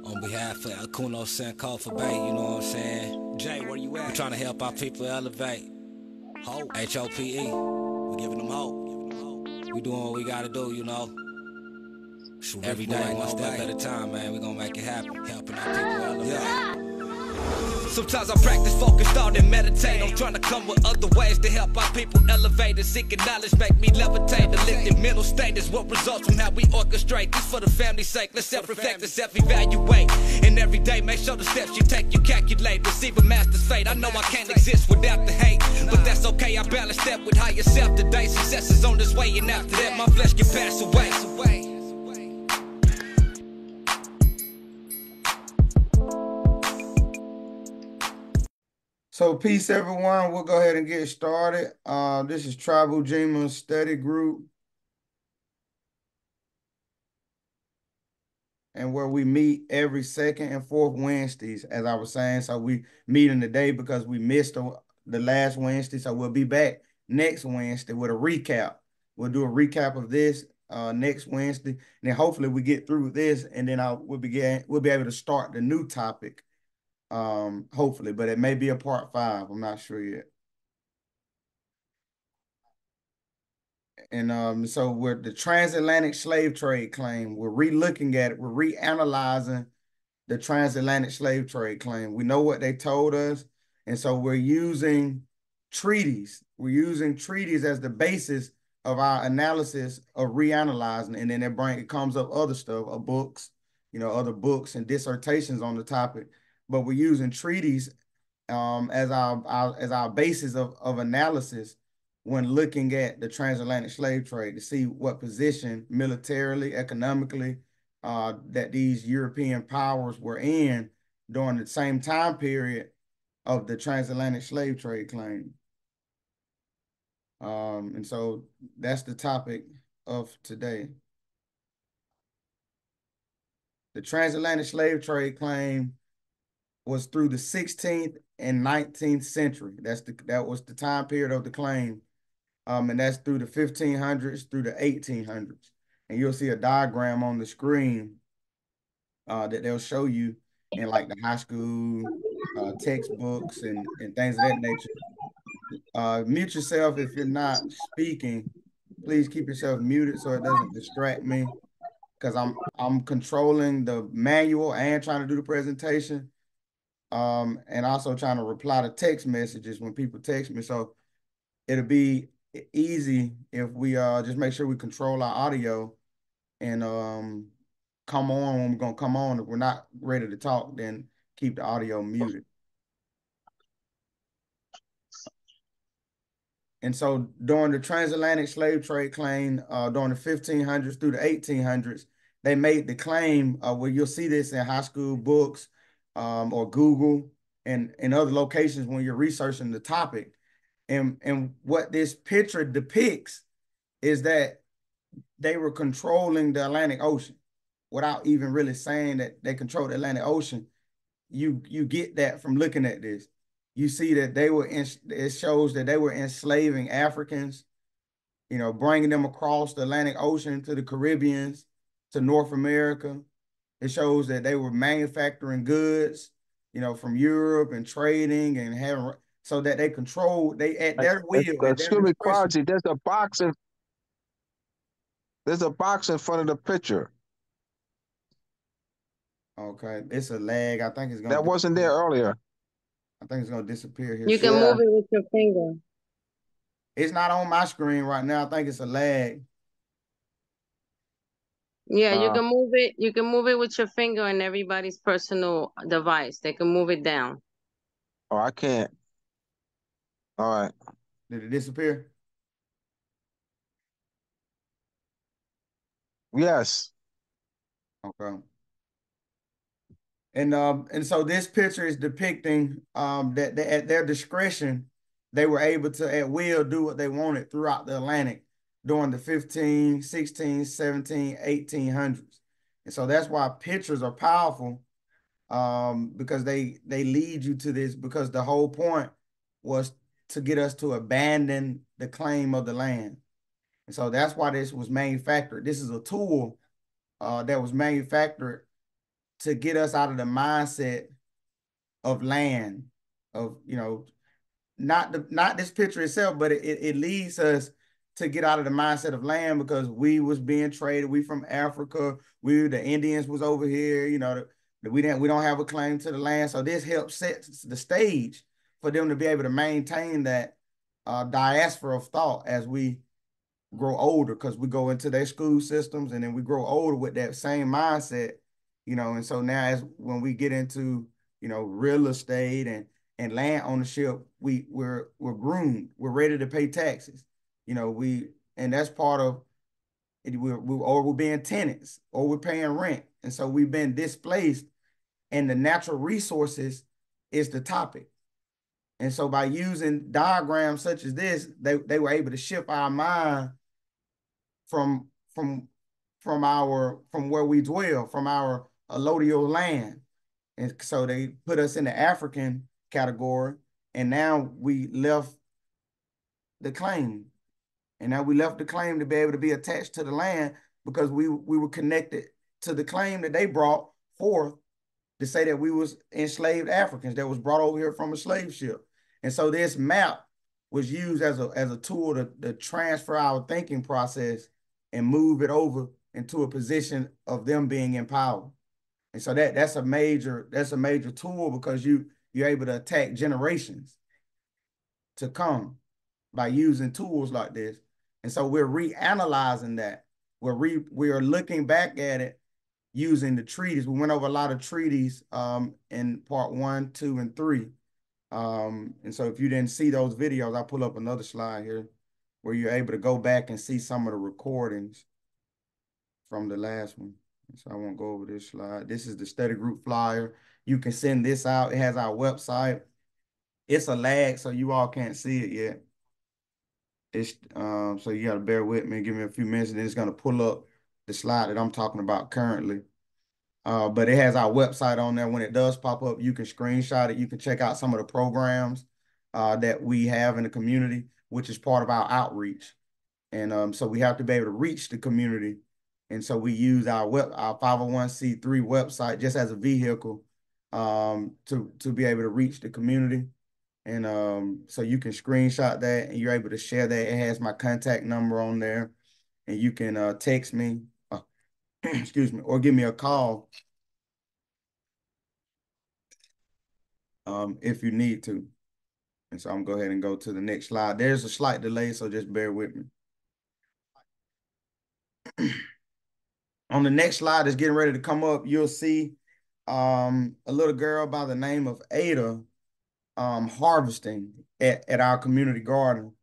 On behalf of Akuno Sankofa Bay, you know what I'm saying? Jay, where you at? We're trying to help our people elevate. Hope. HOPE. We're giving them hope. We doing what we gotta do, you know. Every day, one step at a time, man. We gonna make it happen. Helping our people elevate. Yeah. Sometimes I practice focus, thought, and meditate. I'm trying to come with other ways to help our people elevate and seeking knowledge, make me levitate. The lifted mental state is what results from how we orchestrate. This for the family's sake. Let's self-reflect and self-evaluate. And every day, make sure the steps you take, you calculate. Receive a master's fate. I know I can't exist without the hate, but that's okay. I balance that with higher self today. Success is on this way, and after that, my flesh can pass away. So peace, everyone. We'll go ahead and get started. This is Ujima Study Group, and where we meet every second and fourth Wednesdays, as I was saying. So we meet in the day because we missed the last Wednesday. So we'll be back next Wednesday with a recap. We'll do a recap of this next Wednesday, and then hopefully we get through this, and then we'll be able to start the new topic. Hopefully, but it may be a part 5. I'm not sure yet. And so we're the transatlantic slave trade claim. We're re-looking at it. We're reanalyzing the transatlantic slave trade claim. We know what they told us, and so we're using treaties. We're using treaties as the basis of our analysis of reanalyzing, and then it comes up other stuff, books, other books and dissertations on the topic. But we're using treaties as our basis of analysis when looking at the transatlantic slave trade to see what position militarily, economically, that these European powers were in during the same time period of the transatlantic slave trade claim. And so that's the topic of today. The transatlantic slave trade claim was through the 16th and 19th century. That was the time period of the claim. And that's through the 1500s through the 1800s. And you'll see a diagram on the screen that they'll show you in like the high school textbooks and things of that nature. Mute yourself if you're not speaking. Please keep yourself muted so it doesn't distract me, because I'm controlling the manual and trying to do the presentation. And also trying to reply to text messages when people text me. So it'll be easy if we just make sure we control our audio and come on when we're gonna come on. If we're not ready to talk, then keep the audio muted. And so during the transatlantic slave trade claim, during the 1500s through the 1800s, they made the claim where you'll see this in high school books or Google and other locations when you're researching the topic. And what this picture depicts is that they were controlling the Atlantic Ocean without even really saying that they controlled the Atlantic Ocean. You get that from looking at this. You see that it shows that they were enslaving Africans, bringing them across the Atlantic Ocean to the Caribbeans, to North America. It shows that they were manufacturing goods, from Europe and trading and having, so that they control, at their will. Excuse me, Quality, there's a box in front of the picture. Okay, it's a lag. I think it's gonna. That wasn't there earlier. I think it's gonna disappear here. You can move it with your finger. It's not on my screen right now. I think it's a lag. Yeah, you can move it. You can move it with your finger on everybody's personal device. They can move it down. Oh, I can't. All right. Did it disappear? Yes. Okay. And so this picture is depicting that at their discretion, they were able to at will do what they wanted throughout the Atlantic during the 15, 16, 17, 1800s. And so that's why pictures are powerful, because they lead you to this, because the whole point was to get us to abandon the claim of the land. And so that's why this was manufactured. This is a tool that was manufactured to get us out of the mindset of land, of, you know, not this picture itself, but it leads us to get out of the mindset of land, because we was being traded. We from Africa. The Indians was over here. You know, we don't have a claim to the land. So this helps set the stage for them to be able to maintain that diaspora of thought as we grow older, because we go into their school systems and then we grow older with that same mindset, you know. And so now, as when we get into, you know, real estate and land ownership, we're groomed, we're ready to pay taxes, you know. And that's part of it. We're being tenants, or we're paying rent, and so we've been displaced, and the natural resources is the topic. And so by using diagrams such as this, they were able to shift our mind from where we dwell, from our allodial land. And so they put us in the African category, and now we left the claim. And now we left the claim to be able to be attached to the land, because we were connected to the claim that they brought forth to say that we was enslaved Africans that was brought over here from a slave ship. And so this map was used as a tool to transfer our thinking process and move it over into a position of them being empowered. And so that's a major tool, because you're able to attack generations to come by using tools like this. And so we're reanalyzing that. We're looking back at it using the treaties. We went over a lot of treaties in part 1, 2, and 3. And so if you didn't see those videos, I'll pull up another slide here where you're able to go back and see some of the recordings from the last one. So I won't go over this slide. This is the study group flyer. You can send this out. It has our website. It's a lag, so you all can't see it yet. It's so you gotta bear with me, give me a few minutes, and then it's gonna pull up the slide that I'm talking about currently. But it has our website on there. When it does pop up, you can screenshot it. You can check out some of the programs that we have in the community, which is part of our outreach. And so we have to be able to reach the community. And so we use our 501c3 website just as a vehicle to be able to reach the community. And so you can screenshot that and you're able to share that. It has my contact number on there, and you can text me, excuse me, or give me a call if you need to. And so I'm gonna go ahead and go to the next slide. There's a slight delay, so just bear with me. On the next slide that's getting ready to come up, you'll see a little girl by the name of Ada harvesting at our community garden.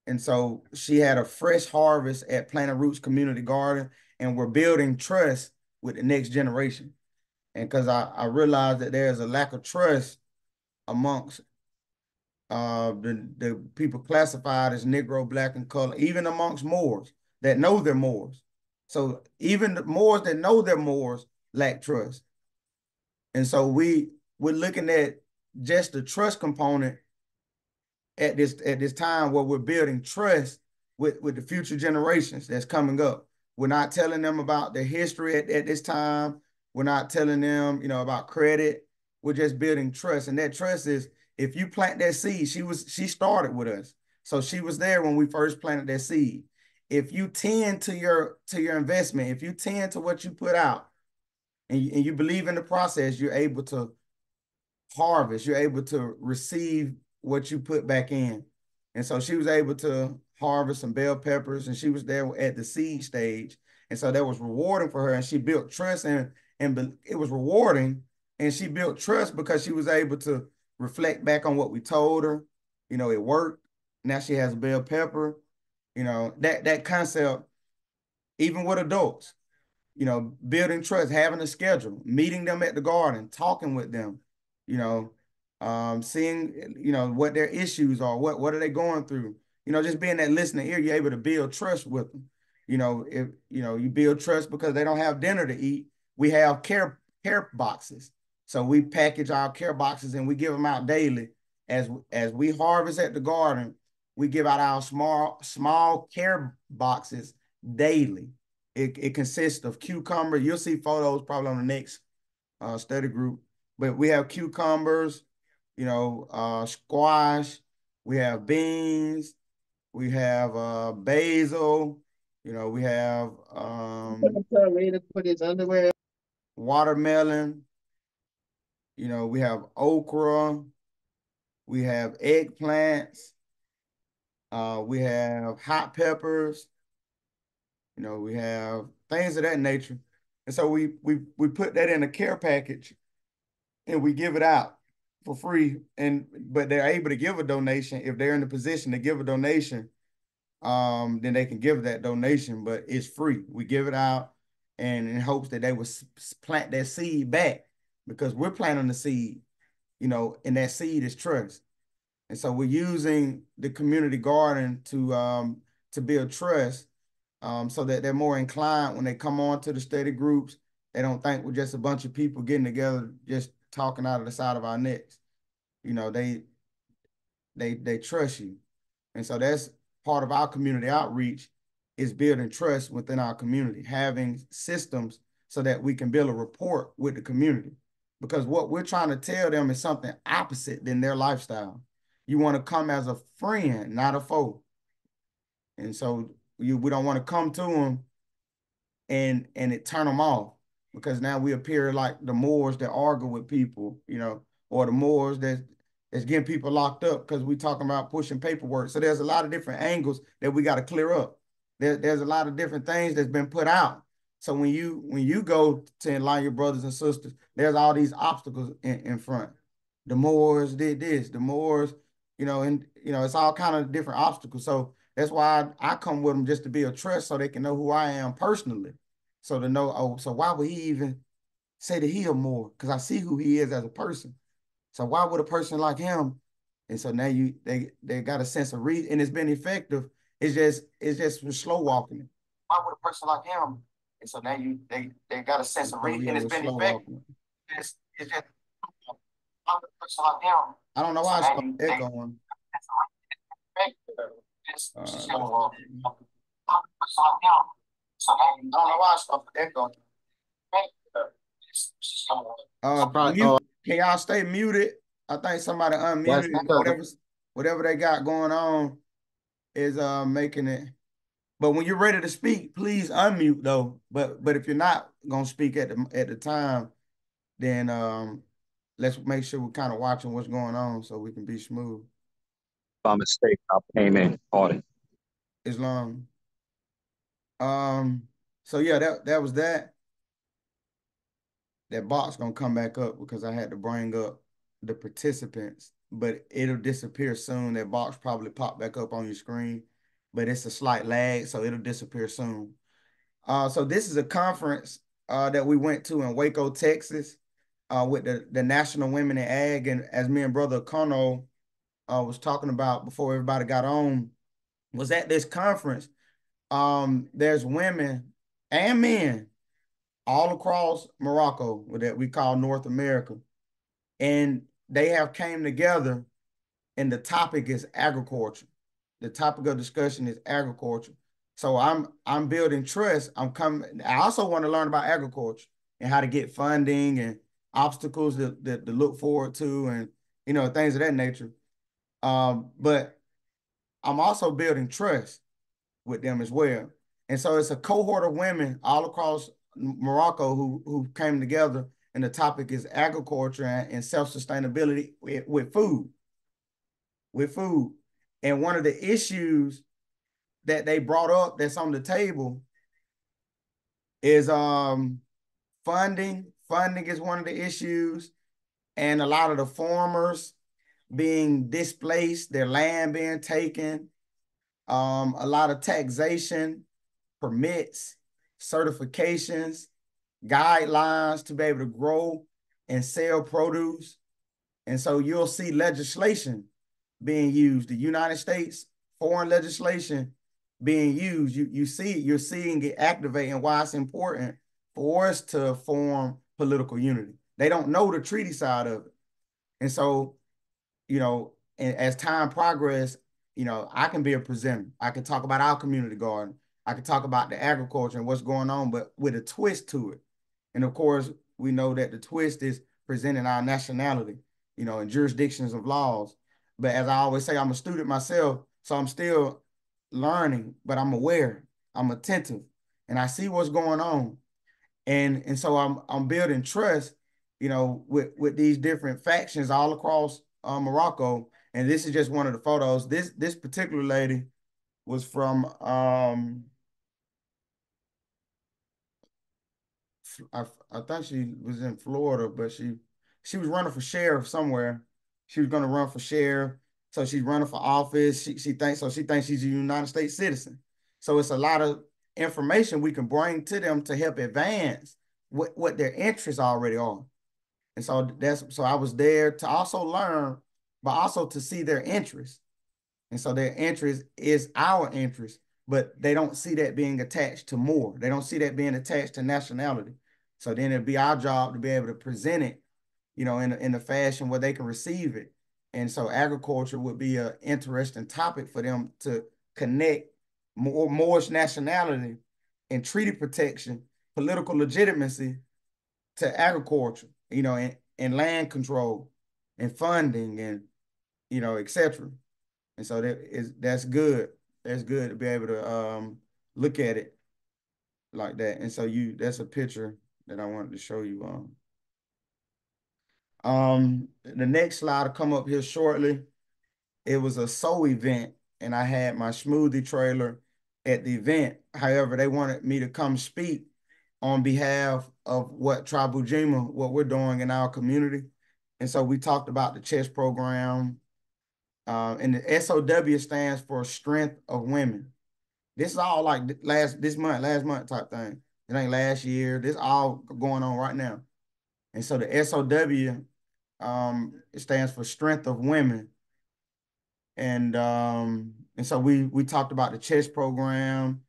And so she had a fresh harvest at Planet Roots Community Garden, and we're building trust with the next generation. And because I realized that there's a lack of trust amongst the people classified as Negro, Black, and color, even amongst Moors that know they're Moors. So even the Moors that know they're Moors lack trust. And so we're looking at just the trust component at this time where we're building trust with the future generations that's coming up. We're not telling them about their history at this time. We're not telling them, you know, about credit. We're just building trust. And that trust is, if you plant that seed, she started with us. So she was there when we first planted that seed. If you tend to your investment, if you tend to what you put out, and you believe in the process, you're able to harvest, you're able to receive what you put back in. And so she was able to harvest some bell peppers, and she was there at the seed stage. And so that was rewarding for her, and she built trust, and it was rewarding, and she built trust because she was able to reflect back on what we told her. You know, it worked. Now she has a bell pepper. You know, that concept, even with adults, you know, building trust, having a schedule, meeting them at the garden, talking with them, you know, seeing, you know, what their issues are, what are they going through, you know, just being that listening ear, you're able to build trust with them. You know, if, you know, you build trust because they don't have dinner to eat, we have care boxes. So we package our care boxes and we give them out daily. As we harvest at the garden, we give out our small care boxes daily. It consists of cucumber. You'll see photos probably on the next study group. But we have cucumbers, squash, we have beans, we have basil, we have put his underwear. watermelon, we have okra, we have eggplants, we have hot peppers, we have things of that nature. And so we put that in a care package and we give it out for free. But they're able to give a donation. If they're in the position to give a donation, then they can give that donation, but it's free. We give it out and in hopes that they will plant that seed back, because we're planting the seed, and that seed is trust. And so we're using the community garden to build trust, so that they're more inclined when they come on to the study groups. They don't think we're just a bunch of people getting together, just talking out of the side of our necks. They trust you. And so that's part of our community outreach, is building trust within our community, having systems so that we can build a rapport with the community. Because what we're trying to tell them is something opposite than their lifestyle. You want to come as a friend, not a foe. And so we don't want to come to them and it turn them off, because now we appear like the Moors that argue with people, or the Moors that's getting people locked up because we talking about pushing paperwork. So there's a lot of different angles that we got to clear up. There's a lot of different things that's been put out. So when you go to enlighten your brothers and sisters, there's all these obstacles in front. The Moors did this, the Moors, it's all kind of different obstacles. So that's why I come with them, just to be a trust, so they can know who I am personally. So to know, oh, so why would he even say that he a Moor? Because I see who he is as a person. So why would a person like him? And so now they got a sense of reason, and it's been effective. It's just slow walking. Why would a person like him? And so now they got a sense of reason, and it's been effective. It's just why would a person like him? I don't know why I started echoing. I don't know why I started echoing. Can y'all stay muted? I think somebody unmuted. Whatever they got going on is making it. But when you're ready to speak, please unmute though. But if you're not gonna speak at the time, then let's make sure we're kind of watching what's going on so we can be smooth. By mistake, I came in audit. Islam. So yeah, that was that. That box gonna come back up because I had to bring up the participants, but it'll disappear soon. That box probably pop back up on your screen, but it's a slight lag, so it'll disappear soon. So this is a conference that we went to in Waco, Texas, with the National Women in Ag, and as me and Brother Kono was talking about before everybody got on, was at this conference. There's women and men all across Morocco that we call North America. And they have came together, and the topic is agriculture. The topic of discussion is agriculture. So I'm building trust. I also want to learn about agriculture and how to get funding and obstacles to look forward to, and things of that nature. But I'm also building trust with them as well. And so it's a cohort of women all across Morocco who came together, and the topic is agriculture and self-sustainability with food. And one of the issues that they brought up that's on the table is funding. Funding is one of the issues, and a lot of the farmers being displaced, their land being taken, a lot of taxation, permits, certifications, guidelines to be able to grow and sell produce. And so you'll see legislation being used, the United States foreign legislation being used. You're seeing it activate, and why it's important for us to form political unity. They don't know the treaty side of it. And so, and as time progresses, I can be a presenter. I can talk about our community garden. I can talk about the agriculture and what's going on, but with a twist to it. And of course, we know that the twist is presenting our nationality, you know, and jurisdictions of laws. But as I always say, I'm a student myself, so I'm still learning, but I'm aware, I'm attentive, and I see what's going on. And so I'm building trust, you know, with these different factions all across Morocco. And this is just one of the photos. This particular lady was from I think she was in Florida, but she was running for sheriff somewhere. She was going to run for sheriff, so she's running for office. She thinks so. She thinks she's a United States citizen. So it's a lot of information we can bring to them to help advance what their interests already are. And so I was there to also learn, but also to see their interests. And so their interest is our interest, but they don't see that being attached to more. They don't see that being attached to nationality. So then it'd be our job to be able to present it, you know, in a fashion where they can receive it. And so agriculture would be an interesting topic for them to connect Moorish nationality and treaty protection, political legitimacy to agriculture, you know, and land control and funding and, you know, et cetera. And so that's good. That's good to be able to look at it like that. And so that's a picture that I wanted to show you. The next slide will come up here shortly. It was a soul event, and I had my smoothie trailer at the event. However, they wanted me to come speak on behalf of what Tribe Ujima, what we're doing in our community. And so we talked about the chess program. And the SOW stands for Strength of Women. This is all like last month type thing. It ain't last year. This all going on right now. And so the SOW it stands for Strength of Women. And so we talked about the chess program,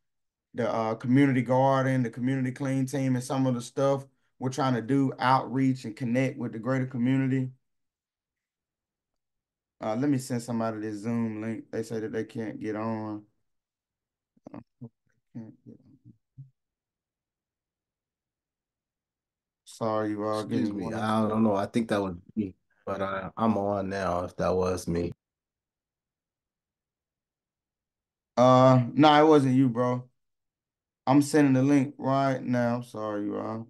the community garden, the community clean team, and some of the stuff we're trying to do, outreach and connect with the greater community. Let me send somebody this Zoom link. They say that they can't get on. Sorry, you all. Give Excuse me me. one I don't moment. know. I think that was me, but I'm on now if that was me. No, it wasn't you, bro. I'm sending the link right now. Sorry, you all.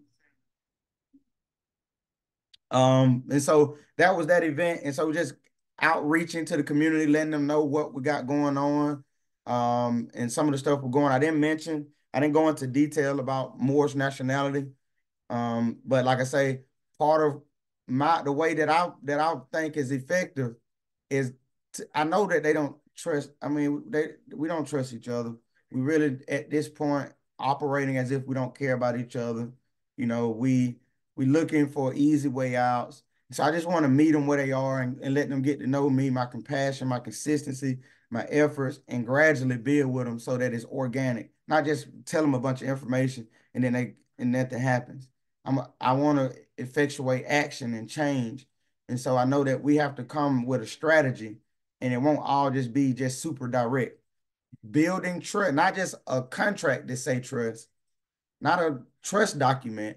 And so that was that event. And so just outreaching to the community, letting them know what we got going on. And some of the stuff we're going. I didn't go into detail about Moorish nationality. But like I say, part of the way that I think is effective is I know that they don't trust. I mean, we don't trust each other. We really at this point operating as if we don't care about each other. You know, we looking for easy way outs. So I just want to meet them where they are and let them get to know me, my compassion, my consistency, my efforts, and gradually build with them so that it's organic. Not just tell them a bunch of information and then nothing happens. I want to effectuate action and change. And so I know that we have to come with a strategy, and it won't all just be just super direct. Building trust, not just a contract that say trust, not a trust document.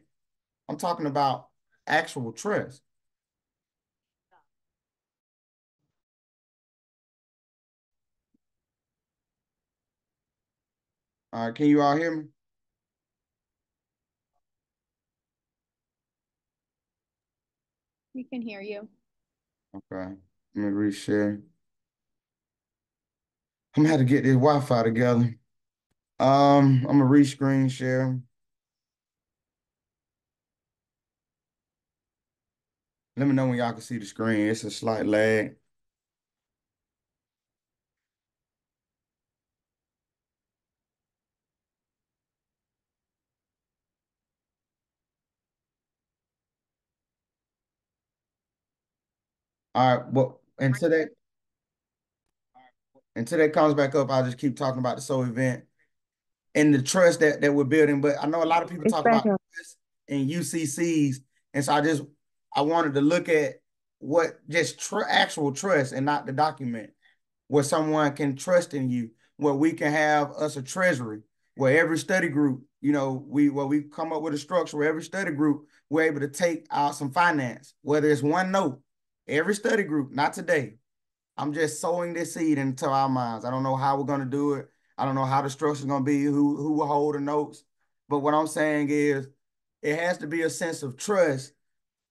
I'm talking about actual trust. All right, can you all hear me? We can hear you. Okay, let me reshare. I'm gonna have to get this Wi-Fi together. I'm gonna rescreen share. Let me know when y'all can see the screen. It's a slight lag. All right, well, until that comes back up, I'll just keep talking about the soul event and the trust that we're building. But I know a lot of people talk about trust and UCCs, and so I wanted to look at what just actual trust and not the document, where someone can trust in you, where we can have us a treasury, where every study group, we come up with a structure where every study group, we're able to take out some finance, whether it's one note, every study group, not today. I'm just sowing this seed into our minds. I don't know how we're going to do it. I don't know how the structure is going to be, who will hold the notes. But what I'm saying is it has to be a sense of trust,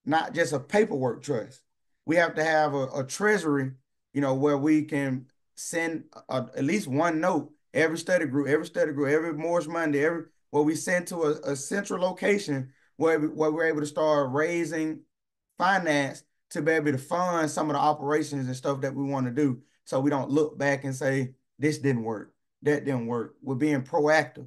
not just a paperwork trust. We have to have a treasury, where we can send at least one note every study group, every Morris Monday, where we send to a central location where we're able to start raising finance to be able to fund some of the operations and stuff that we want to do. So we don't look back and say, this didn't work, that didn't work. We're being proactive.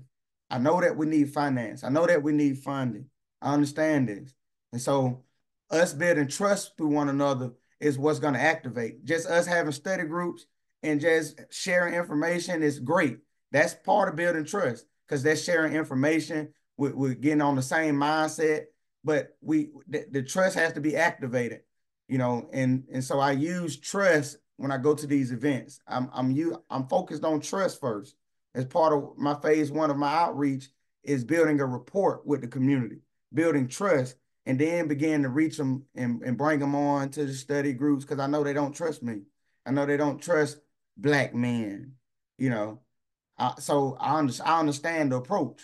I know that we need finance. I know that we need funding. I understand this. And so us building trust through one another is what's going to activate. Just us having study groups and just sharing information is great. That's part of building trust, because that's sharing information. We're getting on the same mindset, but the trust has to be activated, and so I use trust when I go to these events. I'm focused on trust first. As part of my phase 1 of my outreach is building a rapport with the community, building trust, and then begin to reach them and bring them on to the study groups, because I know they don't trust me. I know they don't trust Black men, so I understand the approach.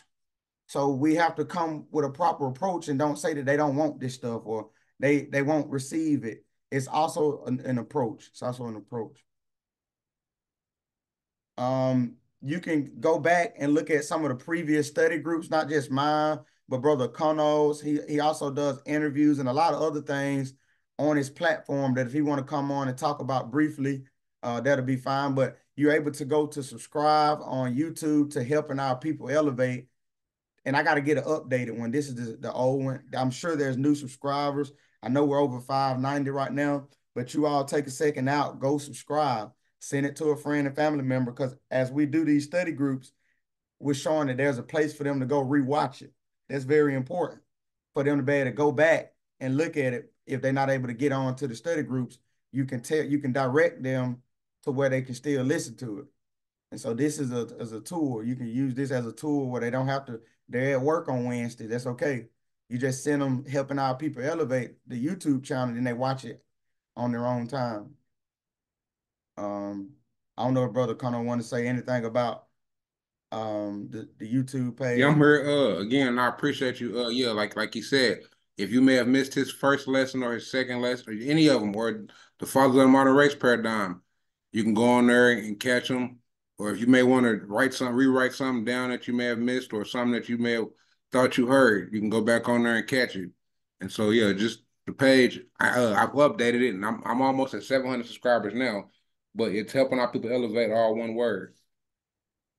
So we have to come with a proper approach and don't say that they don't want this stuff or they won't receive it. It's also an approach. It's also an approach. You can go back and look at some of the previous study groups, not just mine, but Brother Kono's. He also does interviews and a lot of other things on his platform that if he want to come on and talk about briefly, that'll be fine. But you're able to go to subscribe on YouTube to helping our people elevate. And I got to get an updated one. This is the old one. I'm sure there's new subscribers. I know we're over 590 right now, but you all take a second out, go subscribe, send it to a friend and family member, because as we do these study groups, we're showing that there's a place for them to go rewatch it. That's very important for them to be able to go back and look at it. If they're not able to get on to the study groups, you can direct them to where they can still listen to it. And so this is a tool. You can use this as a tool where they don't have to, they're at work on Wednesday. That's okay. You just send them helping our people elevate the YouTube channel, and they watch it on their own time. I don't know if Brother Connor want to say anything about the YouTube page. Yeah, I'm here. Again, I appreciate you. Yeah, like you said, if you may have missed his first lesson or his second lesson, or any of them, or the Fathers of the Modern Race Paradigm, you can go on there and catch them. Or if you may want to rewrite something down that you may have missed, or something that you may have thought you heard, you can go back on there and catch it. And so, yeah, just the page, I've updated it, and I'm almost at 700 subscribers now, but it's helping our people elevate, all one word.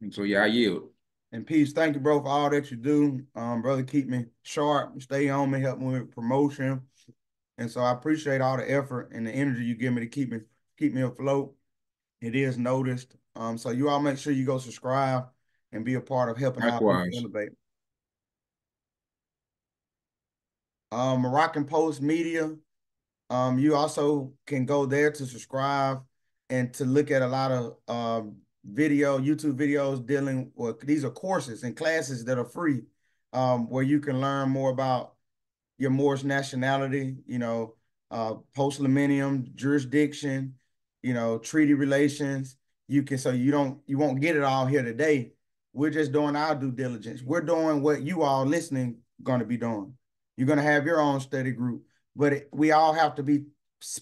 And so, yeah, I yield. And peace, thank you, bro, for all that you do. Brother, keep me sharp, stay on me, help me with promotion. And so I appreciate all the effort and the energy you give me to keep me afloat. It is noticed. So you all make sure you go subscribe and be a part of helping out elevate. Moroccan Post Media. You also can go there to subscribe and to look at a lot of YouTube videos dealing with, these are courses and classes that are free, where you can learn more about your Moorish nationality, post-millennium jurisdiction, treaty relations. You won't get it all here today. We're just doing our due diligence. We're doing what you all listening going to be doing. You're going to have your own study group, but we all have to be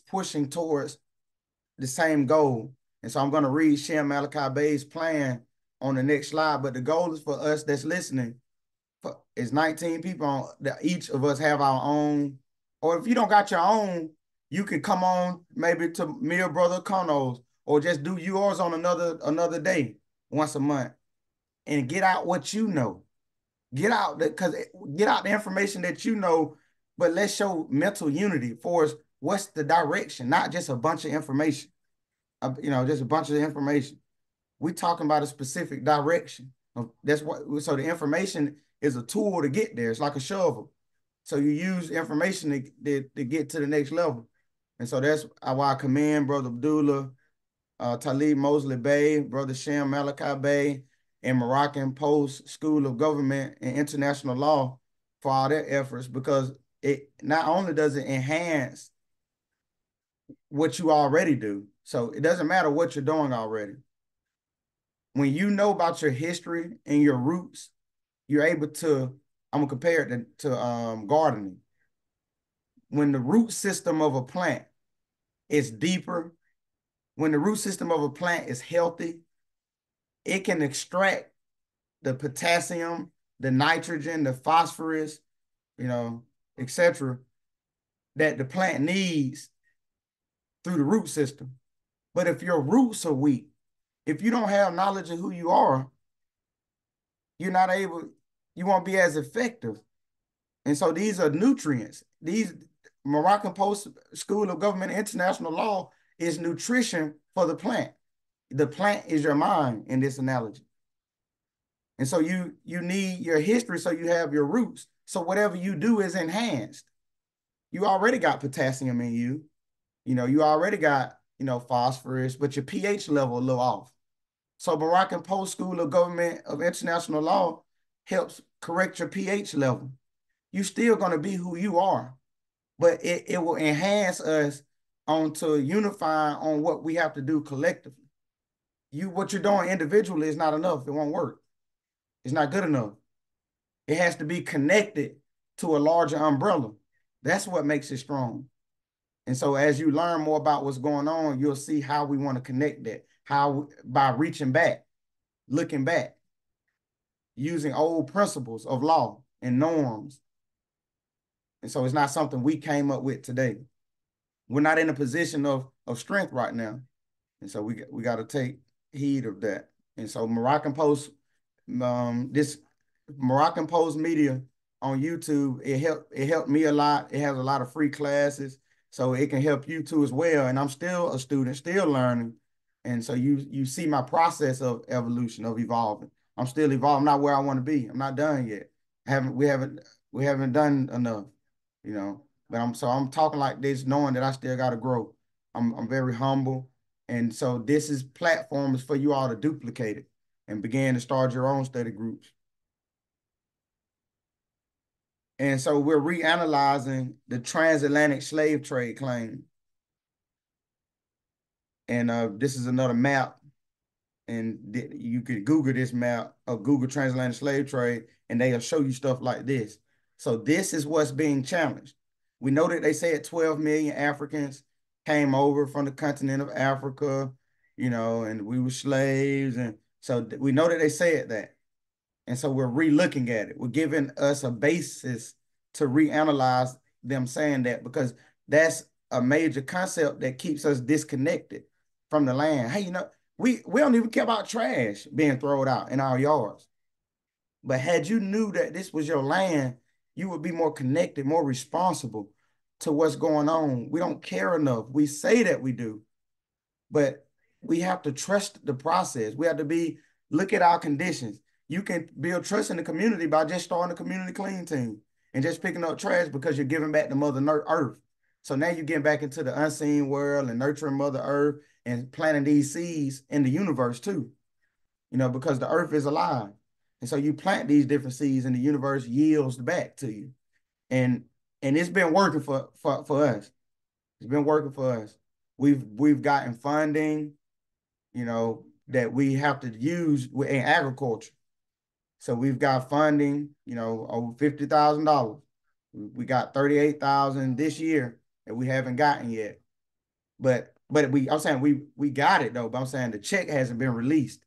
pushing towards the same goal. And so I'm going to read Shem Malachi Bey's plan on the next slide, but the goal is for us that's listening, is 19 people on that each of us have our own, or if you don't got your own, you can come on maybe to me or Brother Kono's, or just do yours on another day, once a month, and get out what you know. Get out the information that you know, but let's show mental unity for us. What's the direction? Not just a bunch of information, just a bunch of information. We're talking about a specific direction. That's what. So the information is a tool to get there. It's like a shovel. So you use information to get to the next level. And so that's why I commend Brother Abdullah, Talib Mosley Bey, Brother Shem Malachi Bey, and Moroccan Post School of Government and International Law for all their efforts, because it not only does it enhance what you already do, so it doesn't matter what you're doing already. When you know about your history and your roots, you're able to, I'm gonna compare it to gardening. When the root system of a plant is deeper, when the root system of a plant is healthy, it can extract the potassium, the nitrogen, the phosphorus, etc., that the plant needs through the root system. But if your roots are weak, if you don't have knowledge of who you are, you won't be as effective. And so these are nutrients. These Moroccan Post School of Government and International Law is nutrition for the plant. The plant is your mind in this analogy. And so you need your history so you have your roots. So whatever you do is enhanced. You already got potassium in you. You already got, phosphorus, but your pH level a little off. So Moroccan Post School of Government of International Law helps correct your pH level. You're still going to be who you are, but it will enhance us onto unifying on what we have to do collectively. What you're doing individually is not enough. It won't work. It's not good enough. It has to be connected to a larger umbrella. That's what makes it strong. And so as you learn more about what's going on, you'll see how we want to connect that, by reaching back, looking back, using old principles of law and norms. And so it's not something we came up with today. We're not in a position of strength right now. And so we got to take heed of that. And so Moroccan Post, this Moroccan Post Media on YouTube, it helped me a lot. It has a lot of free classes, so it can help you too as well. And I'm still a student, still learning. And so you see my process of evolution, of evolving. I'm still evolving. I'm not where I want to be. I'm not done yet. We haven't done enough, But I'm talking like this, knowing that I still got to grow. I'm very humble. And so this platform is for you all to duplicate it and begin to start your own study groups. And so we're reanalyzing the transatlantic slave trade claim. And this is another map. And you could Google this map of Google transatlantic slave trade, and they'll show you stuff like this. So this is what's being challenged. We know that they said 12 million Africans came over from the continent of Africa, and we were slaves. And so we know that they said that. And so we're re-looking at it. We're giving us a basis to reanalyze them saying that, because that's a major concept that keeps us disconnected from the land. Hey, we don't even care about trash being thrown out in our yards. But had you knew that this was your land, you would be more connected, more responsible to what's going on. We don't care enough. We say that we do, but we have to trust the process. We have to look at our conditions. You can build trust in the community by just starting a community clean team and just picking up trash, because you're giving back to Mother Earth. So now you're getting back into the unseen world and nurturing Mother Earth and planting these seeds in the universe too, because the earth is alive. And so you plant these different seeds and the universe yields back to you. And it's been working for us. It's been working for us. We've gotten funding, that we have to use in agriculture. So we've got funding, over $50,000. We got 38,000 this year that we haven't gotten yet. But I'm saying we got it though, but I'm saying the check hasn't been released.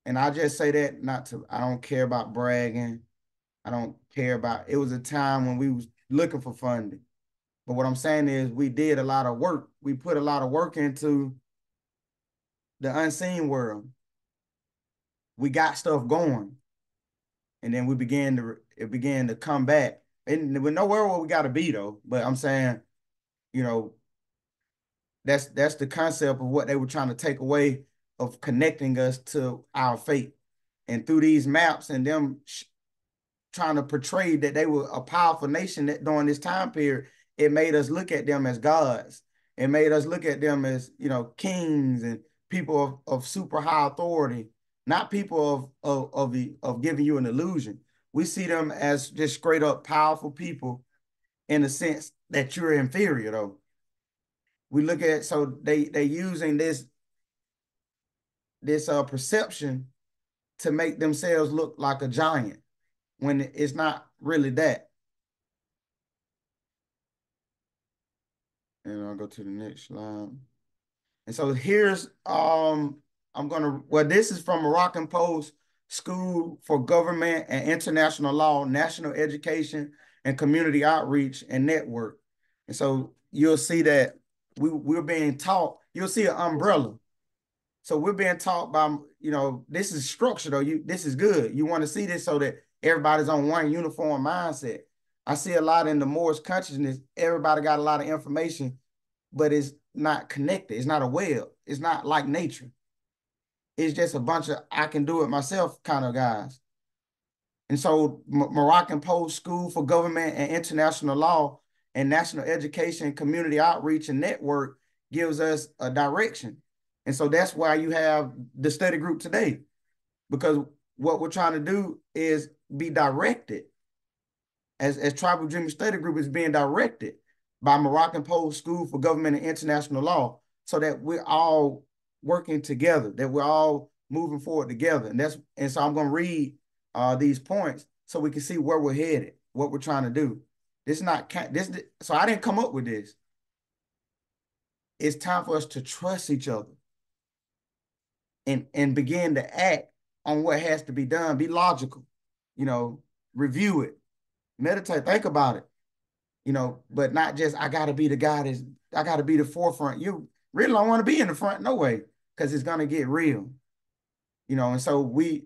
And I just say that I don't care about bragging. I don't care about, it was a time when we was looking for funding. But what I'm saying is we did a lot of work. We put a lot of work into the unseen world. We got stuff going. And then it began to come back. And we're nowhere where we got to be though. But I'm saying, that's the concept of what they were trying to take away, of connecting us to our fate. And through these maps and them trying to portray that they were a powerful nation that during this time period, it made us look at them as gods. It made us look at them as, kings and people of super high authority. not people of giving you an illusion. We see them as just straight up powerful people in the sense that you're inferior though. We look at, so they using this perception to make themselves look like a giant when it's not really that. And I'll go to the next slide. And so here's this is from Moroccan Post School for Government and International Law, National Education and Community Outreach and Network. And so you'll see that we're being taught, you'll see an umbrella. So we're being taught by, this is structure though. This is good. You want to see this so that everybody's on one uniform mindset. I see a lot in the Moorish consciousness. Everybody got a lot of information, but it's not connected. It's not a web. It's not like nature. It's just a bunch of I can do it myself kind of guys. And so Moroccan Post School for Government and International Law and National Education, Community Outreach and Network gives us a direction. And so that's why you have the study group today, because what we're trying to do is be directed. As Tribal Ujima Study Group is being directed by Moroccan Post School for Government and International Law, so that we're all working together, that we're all moving forward together. And so I'm going to read these points so we can see where we're headed, what we're trying to do. So I didn't come up with this. It's time for us to trust each other and begin to act on what has to be done. Be logical, review it, meditate, think about it, but not just, I got to be the guy I got to be the forefront. You really don't want to be in the front, no way, because it's going to get real, and so we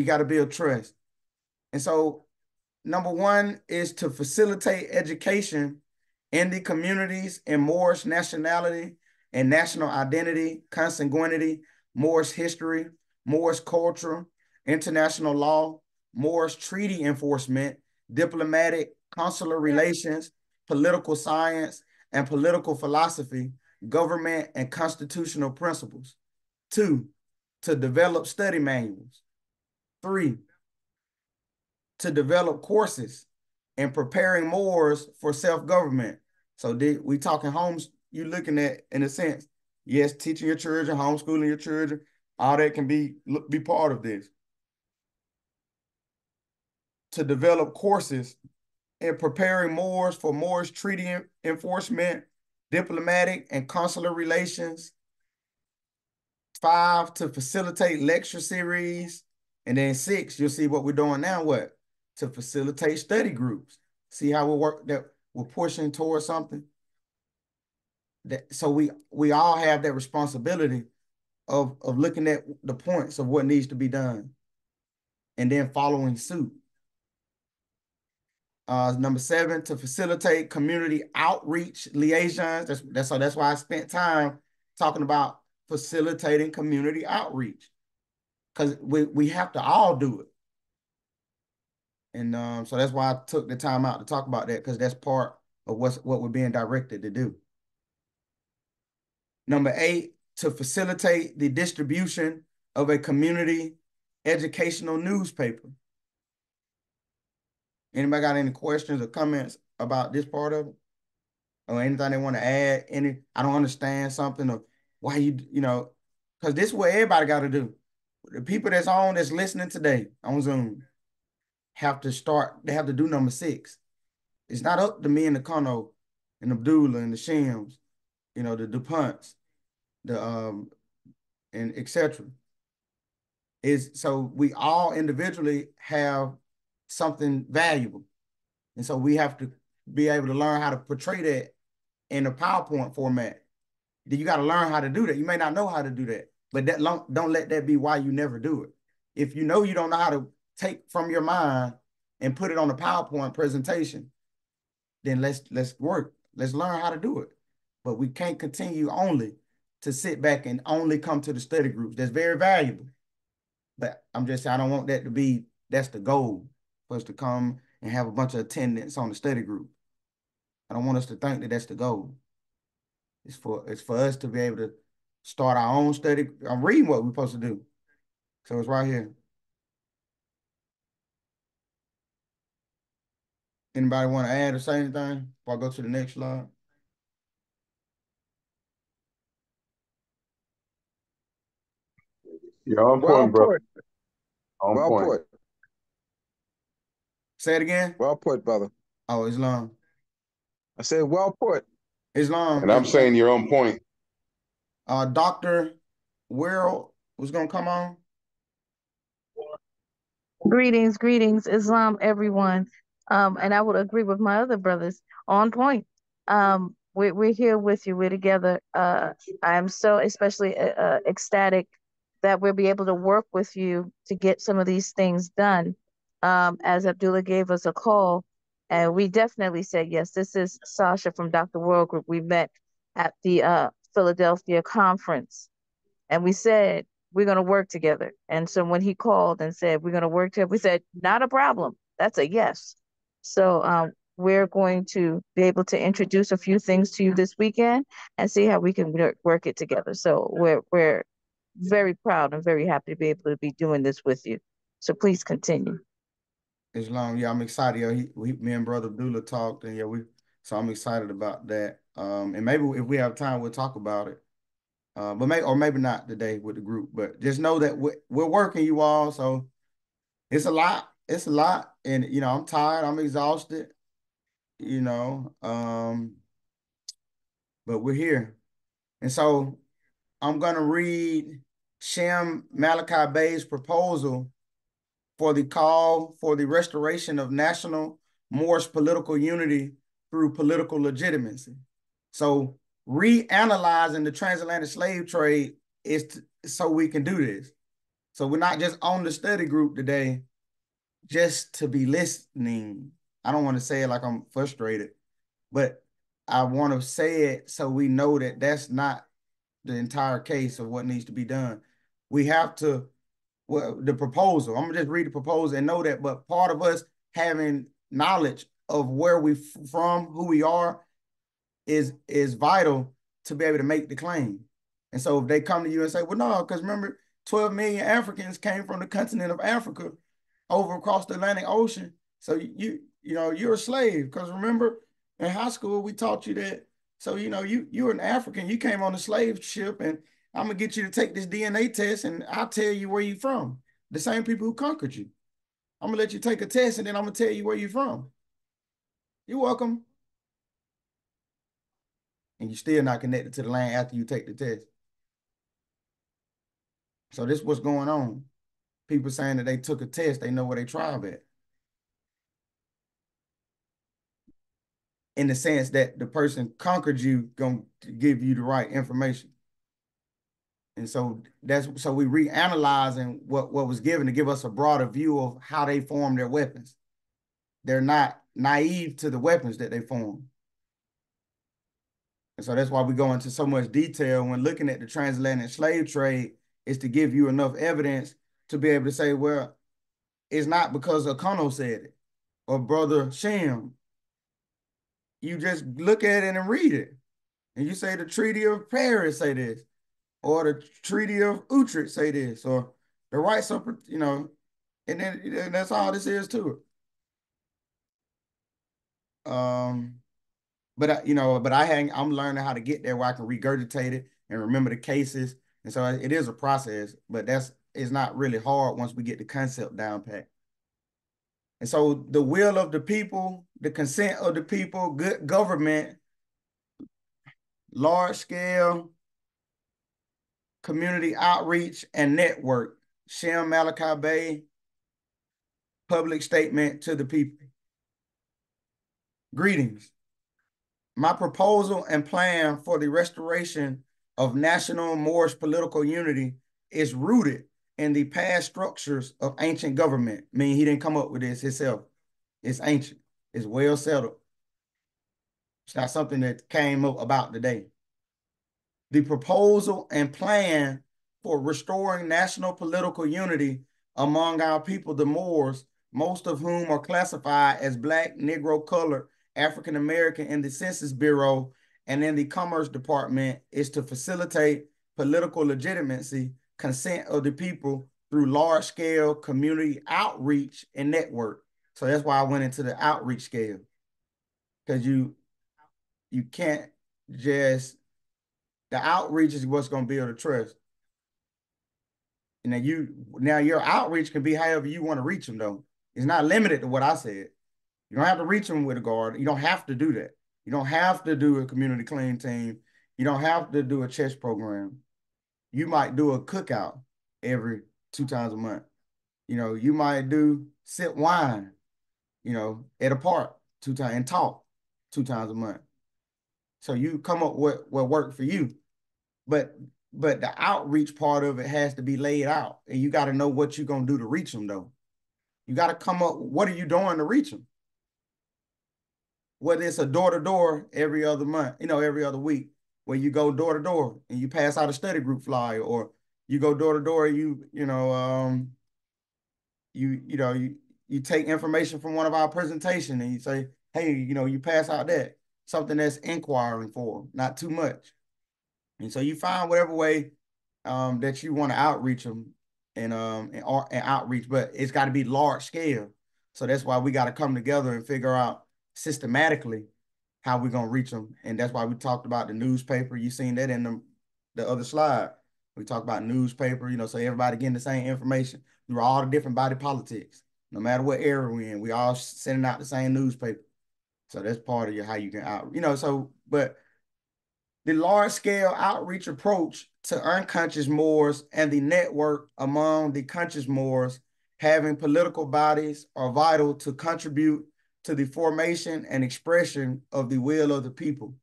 got to build trust. And so number one is to facilitate education in the communities in Moorish nationality and national identity, consanguinity, Moorish history, Moorish culture, international law, Moorish treaty enforcement, diplomatic, consular relations, political science, and political philosophy, government and constitutional principles. 2, to develop study manuals. 3, to develop courses in preparing Moors for self-government. So we talking homes, you looking at, in a sense, yes, teaching your children, homeschooling your children, all that can be part of this. To develop courses in preparing Moors for Moorish treaty enforcement, diplomatic and consular relations. 5, to facilitate lecture series. And then 6, you'll see what we're doing now, to facilitate study groups. See how we work, that we're pushing towards something. So we all have that responsibility of looking at the points of what needs to be done and then following suit. Number 7, to facilitate community outreach liaisons. That's why I spent time talking about facilitating community outreach, because we have to all do it. And so that's why I took the time out to talk about that, because that's part of what we're being directed to do. Number 8, to facilitate the distribution of a community educational newspaper. Anybody got any questions or comments about this part of it? Or anything they want to add? I don't understand something, or why because this is what everybody got to do. The people that's listening today on Zoom they have to do number 6. It's not up to me and the Kono and Abdullah and the Shims, the DuPonts, and etc. So we all individually have something valuable. And so we have to be able to learn how to portray that in a PowerPoint format. Then you got to learn how to do that. You may not know how to do that, but don't let that be why you never do it. If you know you don't know how to take from your mind and put it on a PowerPoint presentation, then let's work. Let's learn how to do it. But we can't continue only to sit back and only come to the study groups. That's very valuable. But I'm just saying, I don't want that to be, that's the goal, for us to come and have a bunch of attendance on the study group. I don't want us to think that that's the goal. It's for us to be able to start our own study. I'm reading what we're supposed to do. So it's right here. Anybody want to add or say anything before I go to the next slide? You're on Well point, bro. put. On Well point. put. Say it again. Well put, brother. Oh, Islam. I said well put. Islam. And I'm saying you're on point. Dr. Worrell was gonna come on. Greetings, Islam, everyone. And I would agree with my other brothers on point. We're here with you. We're together. I'm so especially ecstatic that we'll be able to work with you to get some of these things done. As Abdullah gave us a call, and we definitely said yes. This is Sasha from Dr. World Group. We met at the Philadelphia conference, and we said we're going to work together. And so when he called and said we're going to work together, we said not a problem. That's a yes. So we're going to be able to introduce a few things to you this weekend and see how we can work it together. So we're very proud and very happy to be able to be doing this with you. So please continue. Islam, yeah, I'm excited. Yeah, me and Brother Abdullah talked, and yeah, so I'm excited about that. And maybe if we have time, we'll talk about it. But maybe not today with the group. But just know that we're working, you all. So it's a lot. It's a lot, and I'm tired. I'm exhausted. But we're here, and so I'm gonna read Shem Malachi Bey's proposal for the call for the restoration of national Moorish political unity through political legitimacy. So reanalyzing the transatlantic slave trade is so we can do this. So we're not just on the study group today just to be listening. I don't want to say it like I'm frustrated, but I want to say it so we know that that's not the entire case of what needs to be done. We have to, the proposal, I'm gonna just read the proposal and know that, but part of us having knowledge of where we from, who we are, is vital to be able to make the claim. And so if they come to you and say, well, no, because remember, 12 million Africans came from the continent of Africa over across the Atlantic Ocean. So you're a slave, because remember in high school we taught you that. So you're an African, you came on a slave ship, and I'm gonna get you to take this DNA test, and I'll tell you where you're from. The same people who conquered you. I'm gonna let you take a test, and then I'm gonna tell you where you're from. You're welcome. And you're still not connected to the land after you take the test. So this is what's going on. People saying that they took a test, they know where they tribe at. In the sense that the person conquered you, gonna give you the right information. And so so we reanalyzing what was given to give us a broader view of how they form their weapons. They're not naive to the weapons that they form. And so that's why we go into so much detail when looking at the transatlantic slave trade, is to give you enough evidence to be able to say, well, it's not because Okono said it or Brother Shem. You just look at it and read it. And you say the Treaty of Paris say this, or the Treaty of Utrecht say this, or the rights of, and then that's all this is to it. I'm learning how to get there where I can regurgitate it and remember the cases. And so it is a process, but it's not really hard once we get the concept down pat. And so the will of the people, the consent of the people, good government, large scale community outreach and network. Shem Malachi Bey, public statement to the people. Greetings. My proposal and plan for the restoration of national Moorish political unity is rooted in the past structures of ancient government. Meaning he didn't come up with this himself. It's ancient. It's well settled. It's not something that came up about today. The proposal and plan for restoring national political unity among our people, the Moors, most of whom are classified as Black, Negro, colored, African American in the Census Bureau and in the Commerce Department, is to facilitate political legitimacy, consent of the people through large-scale community outreach and network. So that's why I went into the outreach scale, because you can't just, the outreach is what's going to build the trust. And then now your outreach can be however you want to reach them, though. It's not limited to what I said. You don't have to reach them with a guard. You don't have to do that. You don't have to do a community clean team. You don't have to do a chess program. You might do a cookout every 2 times a month. You know, you might do sip wine, you know, at a park 2 times and talk 2 times a month. So you come up with what worked for you. But the outreach part of it has to be laid out, and you got to know what you're going to do to reach them, though. You got to come up, what are you doing to reach them? Whether it's a door-to-door every other month, you know, every other week, where you go door-to-door and you pass out a study group flyer, or you go door-to-door, you take information from one of our presentations and you say, hey, you know, you pass out that, something that's inquiring for, not too much. And so you find whatever way that you want to outreach them and outreach, but it's got to be large scale. So that's why we got to come together and figure out systematically how we're going to reach them. And that's why we talked about the newspaper. You seen that in the other slide. We talked about newspaper, you know, so everybody getting the same information through all the different body politics. No matter what area we're in, we all sending out the same newspaper. So that's part of how you can out, you know, so, but the large-scale outreach approach to unconscious Moors and the network among the conscious Moors having political bodies are vital to contribute to the formation and expression of the will of the people.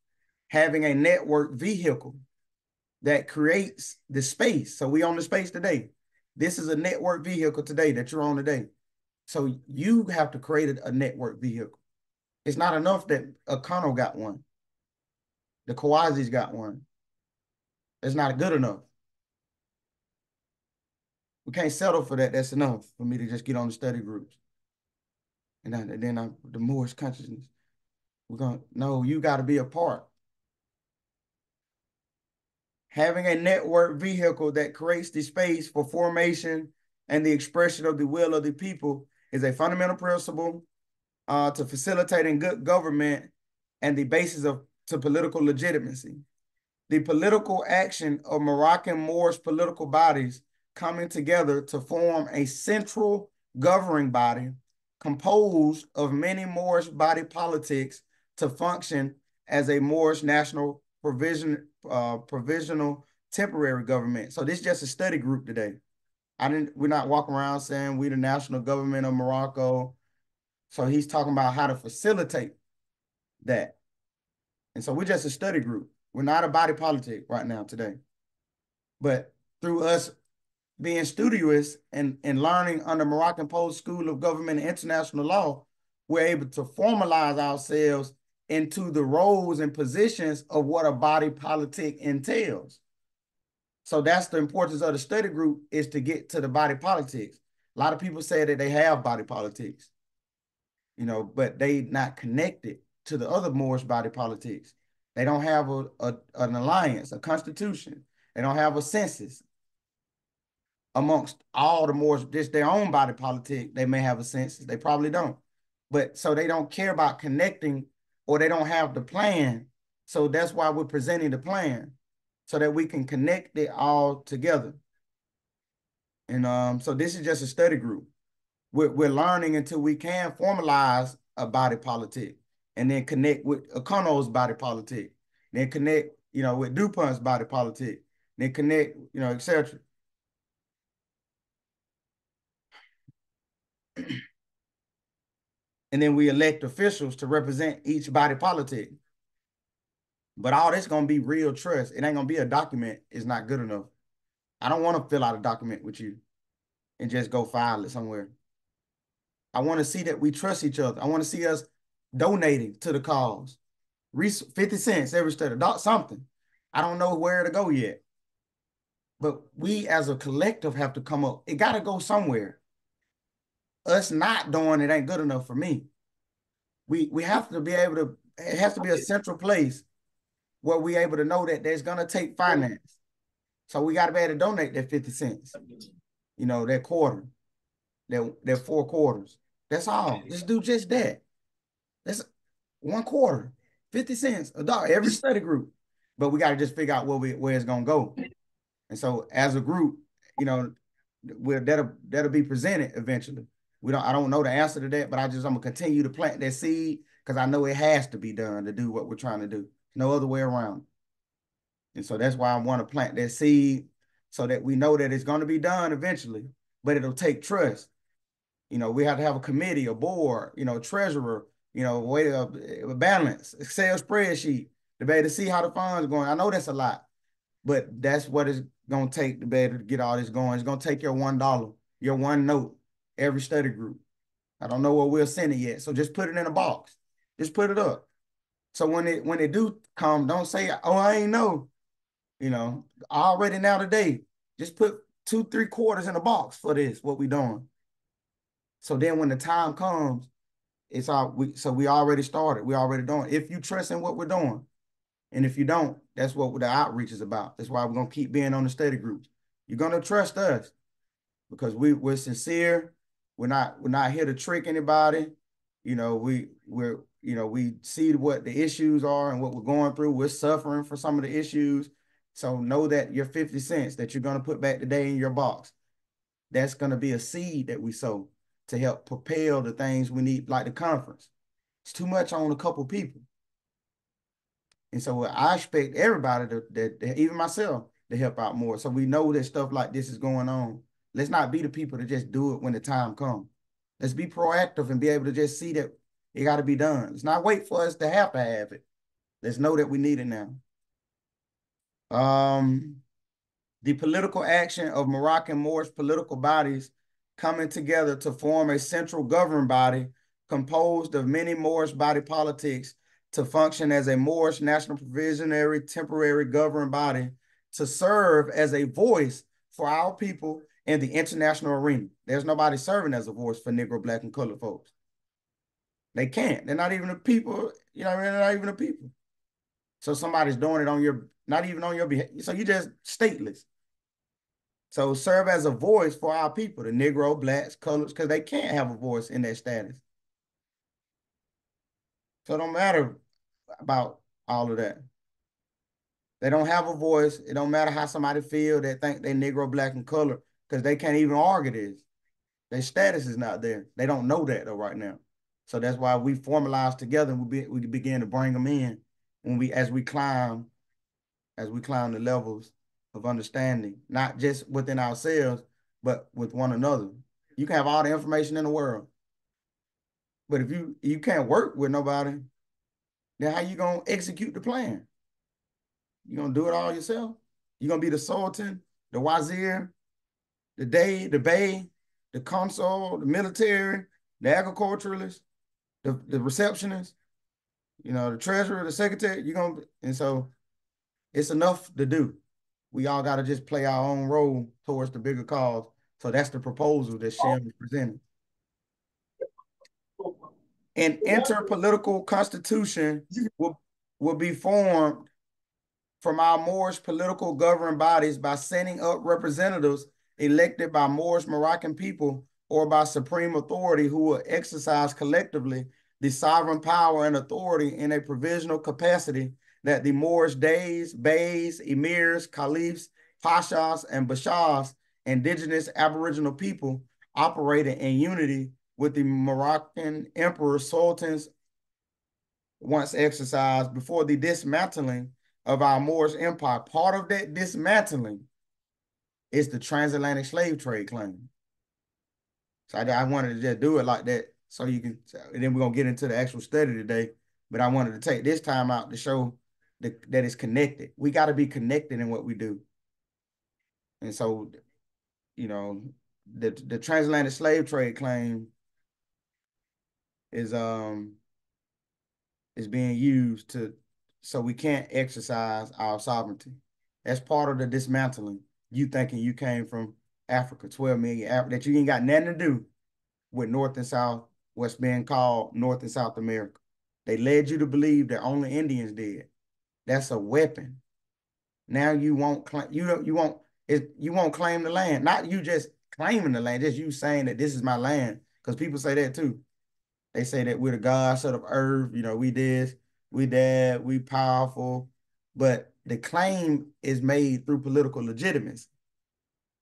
Having a network vehicle that creates the space. So we on the space today. This is a network vehicle today that you're on today. So you have to create a network vehicle. It's not enough that a Kano got one. The Kawazi's got one. It's not good enough. We can't settle for that. That's enough for me to just get on the study groups. And then the Moorish consciousness. No, you got to be a part. Having a network vehicle that creates the space for formation and the expression of the will of the people is a fundamental principle to facilitating good government and the basis to political legitimacy. The political action of Moroccan Moorish political bodies coming together to form a central governing body composed of many Moorish body politics to function as a Moorish national provisional temporary government. So this is just a study group today. We're not walking around saying we the national government of Morocco. So he's talking about how to facilitate that. And so we're just a study group. We're not a body politic right now today. But through us being studious and learning under Moroccan Post School of Government and International Law, we're able to formalize ourselves into the roles and positions of what a body politic entails. So that's the importance of the study group, is to get to the body politics. A lot of people say that they have body politics, you know, but they not connected to the other Moorish body politics. They don't have an alliance, a constitution. They don't have a census. Amongst all the Moors, just their own body politic, they may have a census. They probably don't. But so they don't care about connecting, or they don't have the plan. So that's why we're presenting the plan, so that we can connect it all together. And so this is just a study group. We're learning until we can formalize a body politic, and then connect with Okono's body politic, then connect, you know, with DuPont's body politic, then connect, you know, etc. And then we elect officials to represent each body politic. But all this gonna be real trust. It ain't gonna be a document. It's not good enough. I don't want to fill out a document with you and just go file it somewhere. I want to see that we trust each other. I want to see us donating to the cause. 50 cents every study, something. I don't know where to go yet. But we as a collective have to come up. It got to go somewhere. Us not doing it ain't good enough for me. We have to be able to, it has to be a central place where we able to know that there's going to take finance. So we got to be able to donate that 50 cents. you know, that quarter, that 4 quarters. That's all. Just do just that. That's 1 quarter, 50 cents, $1, every study group. But we got to just figure out where it's gonna go. And so as a group, you know, that'll be presented eventually. I don't know the answer to that, but I'm gonna continue to plant that seed because I know it has to be done to do what we're trying to do. No other way around. And so that's why I want to plant that seed so that we know that it's going to be done eventually, but it'll take trust. You know, we have to have a committee, a board, you know, treasurer, you know, way a balance, Excel spreadsheet to be able to see how the funds are going. I know that's a lot, but that's what it's going to take to be able to get all this going. It's going to take your $1, your 1 note, every study group. I don't know where we'll send it yet. So just put it in a box. Just put it up. So when it do come, don't say, oh, I ain't know. You know, already now today, just put 2, 3 quarters in a box for this, what we doing. So then when the time comes, so we already started. We already doing. If you trust in what we're doing. And if you don't, that's what the outreach is about. That's why we're going to keep being on the study groups. You're going to trust us because we're sincere. We're not here to trick anybody. You know, we see what the issues are and what we're going through. We're suffering for some of the issues. So know that your 50 cents that you're going to put back today in your box, that's going to be a seed that we sow to help propel the things we need, like the conference. It's too much on a couple people. And so I expect everybody to even myself, to help out more. So we know that stuff like this is going on. Let's not be the people to just do it when the time comes. Let's be proactive and be able to just see that it got to be done. Let's not wait for us to have it. Let's know that we need it now. The political action of Moroccan Moorish political bodies coming together to form a central governing body composed of many Moorish body politics to function as a Moorish national provisionary temporary governing body to serve as a voice for our people in the international arena. There's nobody serving as a voice for Negro, Black, and colored folks. They can't. They're not even the people, you know what I mean? They're not even the people. So somebody's doing it not even on your behalf. So you just stateless. So serve as a voice for our people, the Negro, Blacks, colors, because they can't have a voice in their status. So it don't matter about all of that. They don't have a voice. It don't matter how somebody feel that think they Negro, Black, and color, because they can't even argue this. Their status is not there. They don't know that though right now. So that's why we formalize together and we begin to bring them in as we climb the levels of understanding, not just within ourselves, but with one another. You can have all the information in the world, but if you can't work with nobody, then how you gonna execute the plan? You gonna do it all yourself? You gonna be the sultan, the wazir, the dey, the bey, the consul, the military, the agriculturalist, the receptionist, you know, the treasurer, the secretary. And so it's enough to do. We all got to just play our own role towards the bigger cause. So that's the proposal that Shem is presenting. An interpolitical constitution will be formed from our Moorish political governing bodies by setting up representatives elected by Moorish Moroccan people or by supreme authority who will exercise collectively the sovereign power and authority in a provisional capacity that the Moorish Deys, Beys, Emirs, Caliphs, Pashas, and Bashars, indigenous Aboriginal people, operating in unity with the Moroccan emperors, sultans, once exercised before the dismantling of our Moorish empire. Part of that dismantling is the transatlantic slave trade claim. So I wanted to just do it like that so you can, and then we're going to get into the actual study today, but I wanted to take this time out to show that it's connected. We got to be connected in what we do. And so, you know, the transatlantic slave trade claim is being used so we can't exercise our sovereignty. That's part of the dismantling. You thinking you came from Africa, 12 million, that you ain't got nothing to do with North and South, what's being called North and South America. They led you to believe that only Indians did. That's a weapon. Now you won't claim, you won't claim the land. Not you just claiming the land, just you saying that this is my land. Because people say that too. They say that we're the gods of earth, you know, we this, we that, we powerful. But the claim is made through political legitimacy,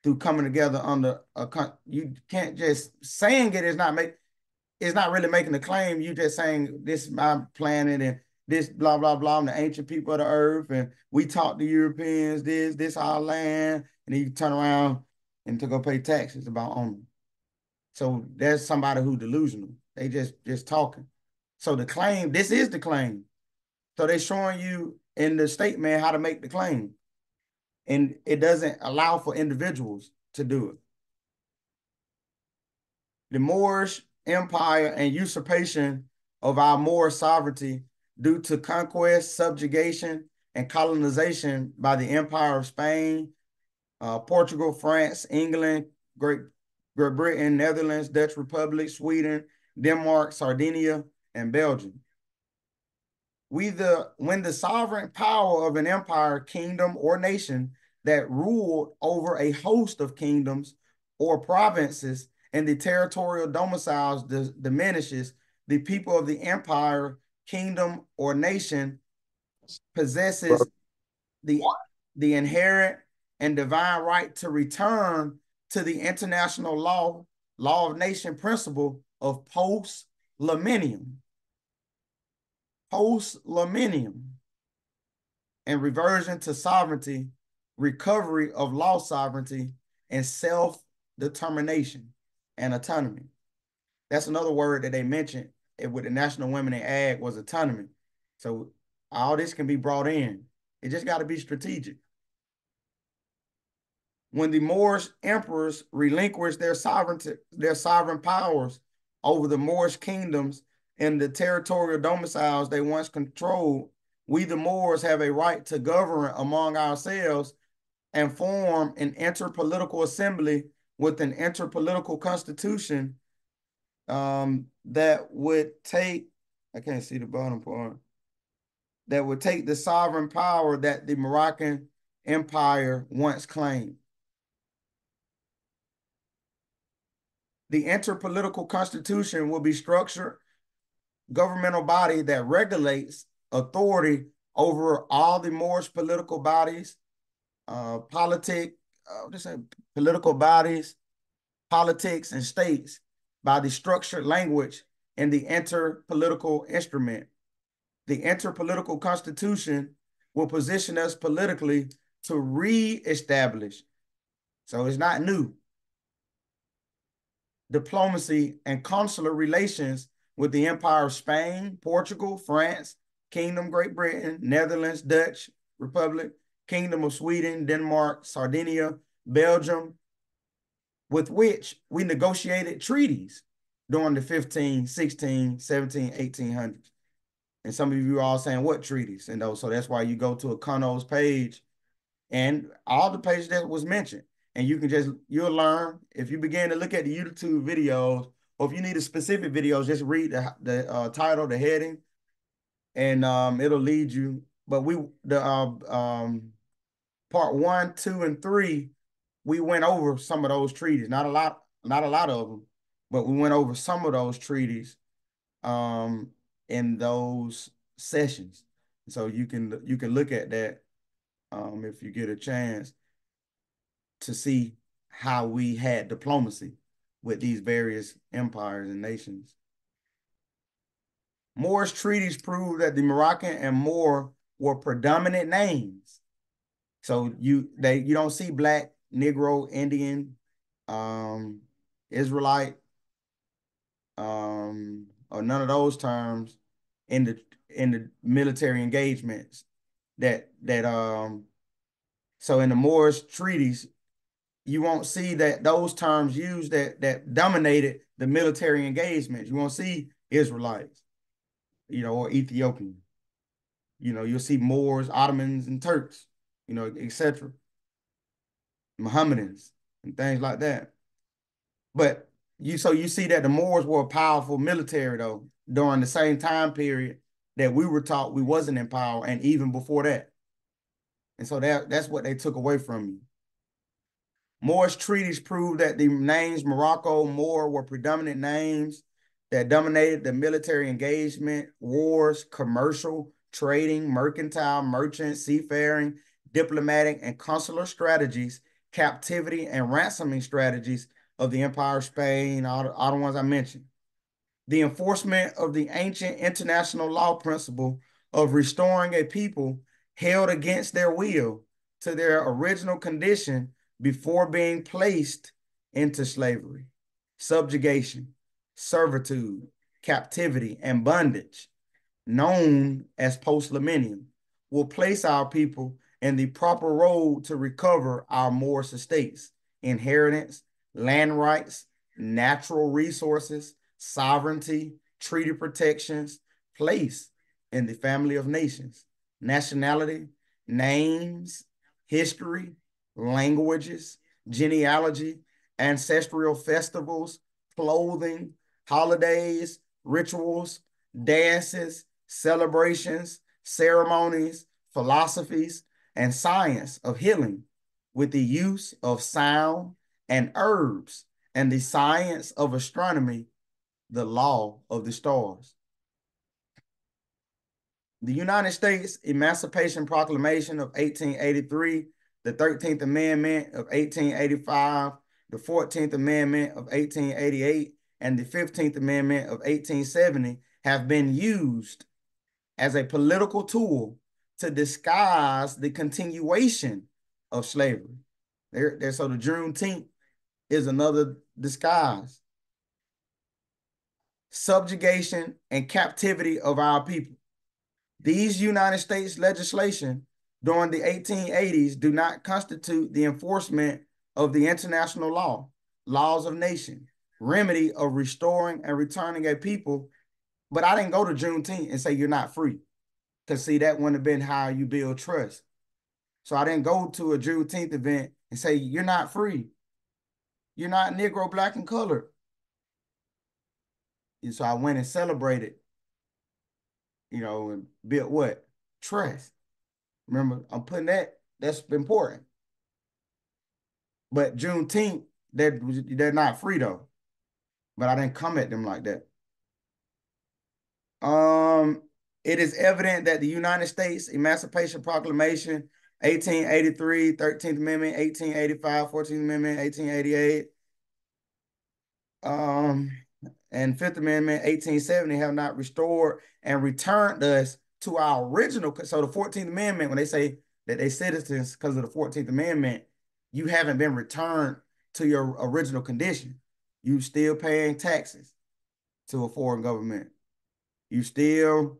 through coming together under you can't just saying it is not it's not really making the claim. You just saying this is my planet and this blah blah blah. And the ancient people of the earth, and we taught the Europeans this our land, and then you turn around and to go pay taxes about owning. So there's somebody who's delusional. They just talking. So the claim, this is the claim. So they're showing you in the statement how to make the claim. And it doesn't allow for individuals to do it. The Moorish empire and usurpation of our Moorish sovereignty due to conquest, subjugation, and colonization by the Empire of Spain, Portugal, France, England, Great Britain, Netherlands, Dutch Republic, Sweden, Denmark, Sardinia, and Belgium. When the sovereign power of an empire, kingdom, or nation that ruled over a host of kingdoms or provinces and the territorial domiciles diminishes, the people of the empire, kingdom, or nation possesses the inherent and divine right to return to the international law of nation principle of post-laminium and reversion to sovereignty, recovery of law sovereignty, and self-determination and autonomy. That's another word that they mentioned with the National Women in Ag was autonomy. So all this can be brought in. It just got to be strategic. When the Moorish emperors relinquished their sovereign powers over the Moorish kingdoms and the territorial domiciles they once controlled, we the Moors have a right to govern among ourselves and form an interpolitical assembly with an interpolitical constitution that would take, I can't see the bottom part, that would take the sovereign power that the Moroccan Empire once claimed. The interpolitical constitution will be structured governmental body that regulates authority over all the Moorish political bodies, political bodies, politics, and states by the structured language and the interpolitical instrument. The interpolitical constitution will position us politically to re-establish, so it's not new, diplomacy and consular relations with the Empire of Spain, Portugal, France, Kingdom, Great Britain, Netherlands, Dutch Republic, Kingdom of Sweden, Denmark, Sardinia, Belgium, with which we negotiated treaties during the 15, 16, 17, 1800s. And some of you are all saying, what treaties? And those, so that's why you go to a Econo's page and all the pages that was mentioned. And you can you'll learn, if you begin to look at the YouTube videos, or if you need a specific videos, just read the title, the heading, and it'll lead you. But part 1, 2, and 3, we went over some of those treaties. Not a lot of them, but we went over some of those treaties in those sessions. So you can look at that if you get a chance to see how we had diplomacy with these various empires and nations. Moorish treaties prove that the Moroccan and Moor were predominant names. So you don't see Black, Negro, Indian, Israelite, or none of those terms in the military engagements so in the Moorish treaties, you won't see that those terms used that dominated the military engagements. You won't see Israelites, or Ethiopian. You'll see Moors, Ottomans, and Turks, etc. Mohammedans and things like that. But you see that the Moors were a powerful military though during the same time period that we were taught we wasn't in power, and even before that. And so that's what they took away from you. Moore's treaties proved that the names Morocco, Moor were predominant names that dominated the military engagement, wars, commercial, trading, mercantile, merchant, seafaring, diplomatic, and consular strategies, captivity, and ransoming strategies of the Empire of Spain, all the ones I mentioned. The enforcement of the ancient international law principle of restoring a people held against their will to their original condition before being placed into slavery, subjugation, servitude, captivity, and bondage, known as post-millennium, will place our people in the proper road to recover our Moorish estates, inheritance, land rights, natural resources, sovereignty, treaty protections, place in the family of nations, nationality, names, history, languages, genealogy, ancestral festivals, clothing, holidays, rituals, dances, celebrations, ceremonies, philosophies, and science of healing with the use of sound and herbs and the science of astronomy, the law of the stars. The United States Emancipation Proclamation of 1883, the 13th Amendment of 1885, the 14th Amendment of 1888, and the 15th Amendment of 1870 have been used as a political tool to disguise the continuation of slavery. So the Juneteenth is another disguise. Subjugation and captivity of our people. These United States legislation during the 1880s do not constitute the enforcement of the international law, laws of nation, remedy of restoring and returning a people. But I didn't go to Juneteenth and say you're not free. Because see, that wouldn't have been how you build trust. So I didn't go to a Juneteenth event and say, you're not free. You're not Negro, black, and colored. And so I went and celebrated, and built what? Trust. Remember, I'm putting that's important. But Juneteenth, they're not free though. But I didn't come at them like that. It is evident that the United States Emancipation Proclamation, 1883, 13th Amendment, 1885, 14th Amendment, 1888, and 5th Amendment, 1870, have not restored and returned us to our original. So the 14th Amendment, when they say that they citizens because of the 14th Amendment, you haven't been returned to your original condition. You still paying taxes to a foreign government. You still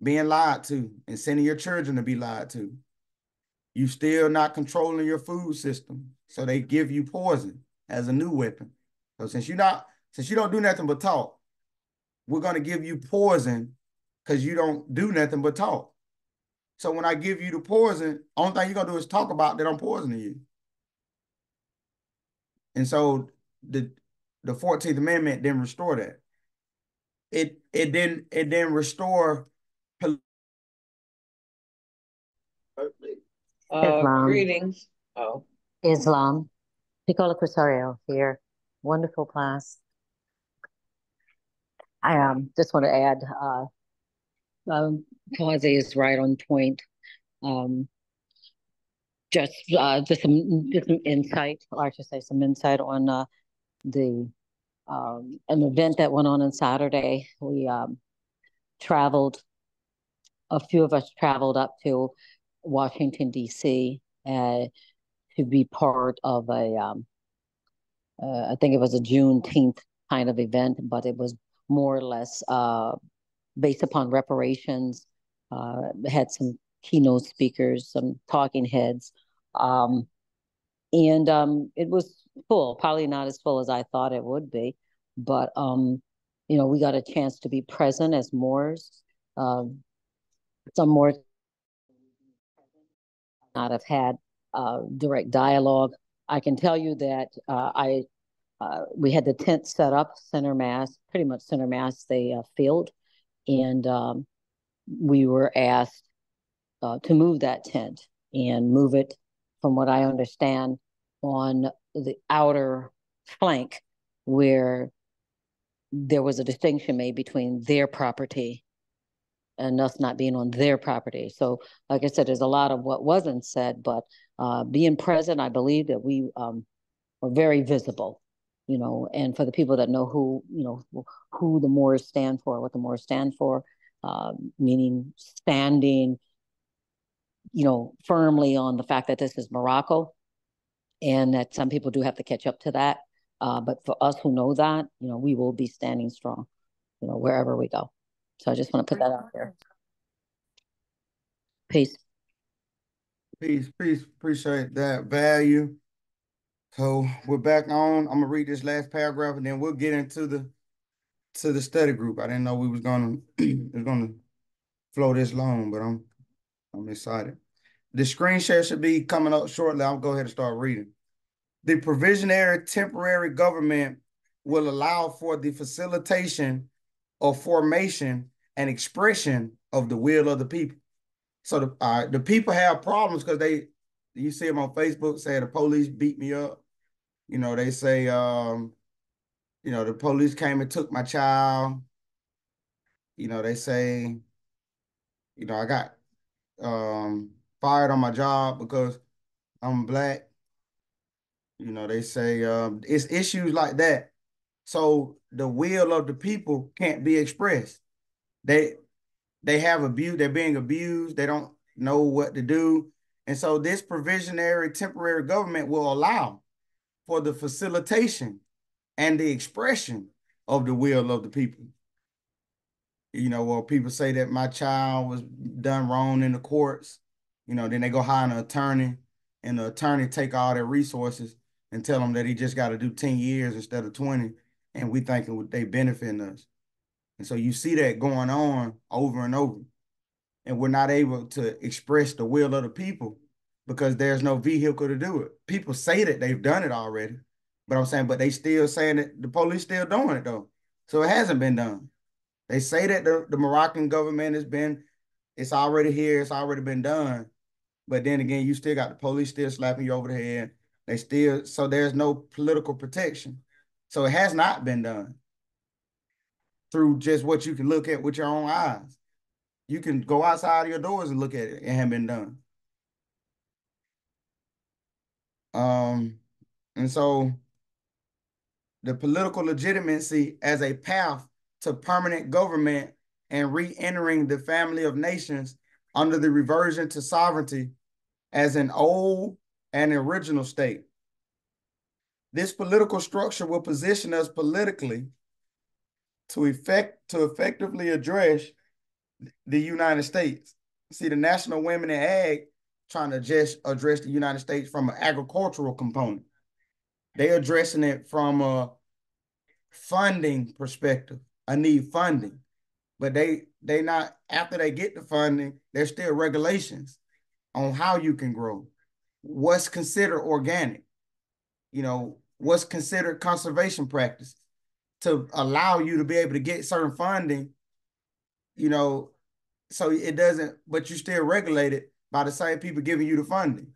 being lied to and sending your children to be lied to. You still not controlling your food system. So they give you poison as a new weapon. So since you don't do nothing but talk, we're going to give you poison because you don't do nothing but talk. So when I give you the poison, only thing you're going to do is talk about that I'm poisoning you. And so the 14th Amendment didn't restore that. It didn't restore Islam. Greetings. Oh. Islam. Picola Crusario here. Wonderful class. I just want to add, Kaze is right on point. Just some insight, or I should say some insight on an event that went on Saturday. We traveled, a few of us traveled up to Washington, D.C. To be part of I think it was a Juneteenth kind of event, but it was more or less based upon reparations. Had some keynote speakers, some talking heads. And it was full, probably not as full as I thought it would be, but we got a chance to be present as Moors. Some Moors not have had direct dialogue. I can tell you that we had the tent set up center mass, pretty much center mass the field, and we were asked to move that tent and move it, from what I understand, on the outer flank where there was a distinction made between their property and us not being on their property. So, like I said, there's a lot of what wasn't said, but being present, I believe that we are very visible, and for the people that know who the Moors stand for, what the Moors stand for, meaning standing, firmly on the fact that this is Morocco and that some people do have to catch up to that. But for us who know that, we will be standing strong, wherever we go. So I just want to put that out there. Peace. Peace. Appreciate that value. So we're back on. I'm gonna read this last paragraph and then we'll get into the study group. I didn't know we was gonna flow this long, but I'm excited. The screen share should be coming up shortly. I'll go ahead and start reading. The provisionary temporary government will allow for the facilitation of formation and expression of the will of the people. So the people have problems because you see them on Facebook say the police beat me up. They say, the police came and took my child. They say, I got fired on my job because I'm Black. They say it's issues like that. So the will of the people can't be expressed. They have abuse. They're being abused. They don't know what to do. And so this provisionary temporary government will allow for the facilitation and the expression of the will of the people. Well, people say that my child was done wrong in the courts, then they go hire an attorney and the attorney take all their resources and tell them that he just got to do 10 years instead of 20. And we thinking they benefiting us. And so you see that going on over and over. And we're not able to express the will of the people because there's no vehicle to do it. People say that they've done it already, but I'm saying, but they still saying that the police still doing it though. So it hasn't been done. They say that the Moroccan government it's already here, it's already been done. But then again, you still got the police still slapping you over the head. So there's no political protection. So it has not been done through just what you can look at with your own eyes. You can go outside of your doors and look at it. It hasn't been done. And so the political legitimacy as a path to permanent government and re-entering the family of nations under the reversion to sovereignty as an old and original state. This political structure will position us politically to effectively address the United States. See, the National Women in Ag trying to just address the United States from an agricultural component. They're addressing it from a funding perspective. I need funding. But they not, after they get the funding, there's still regulations on how you can grow. What's considered organic? What's considered conservation practices to allow you to be able to get certain funding, so it doesn't, but you still regulated by the same people giving you the funding.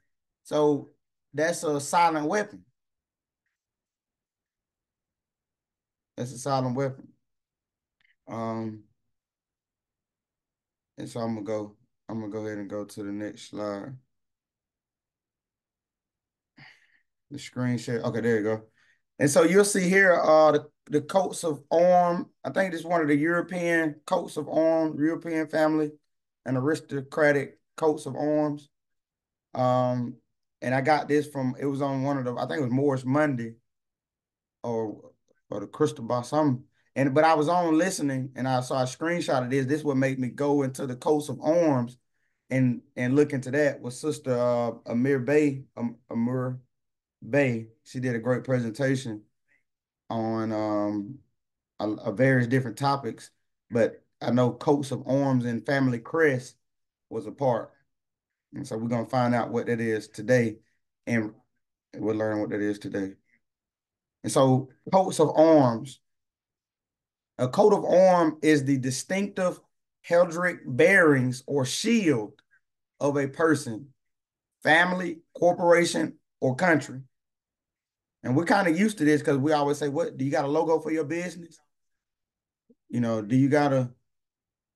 So that's a silent weapon. That's a silent weapon. And so I'm gonna go ahead and go to the next slide. The screen share. Okay, there you go. And so you'll see here the coats of arms. I think this is one of the European coats of arms, European family and aristocratic coats of arms. And I got this it was on one of the, I think it was Morris Monday or the Crystal Ball, something. But I was on listening and I saw a screenshot of this. This would make me go into the coats of arms and look into that with Sister Amir Bay. She did a great presentation on various different topics, but I know coats of arms and family crest was a part. And so we're going to find out what that is today, and we'll learn what that is today. And so coats of arms. A coat of arms is the distinctive heraldic bearings or shield of a person, family, corporation, or country. And we're kind of used to this because we always say, "What do you got a logo for your business? Do you got a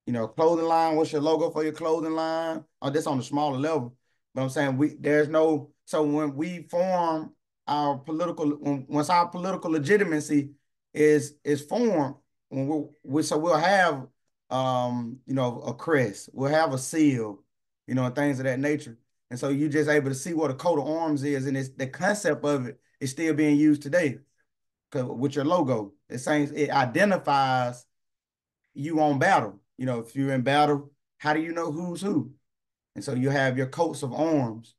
clothing line? What's your logo for your clothing line?" Oh, that's on the smaller level. But I'm saying there's no, so when we form our once our political legitimacy is formed, when we'll have a crest, we'll have a seal, and things of that nature. And so you're just able to see what a coat of arms is, and it's the concept of it is still being used today. Because with your logo, it identifies you on battle. If you're in battle, how do you know who's who? And so you have your coats of arms,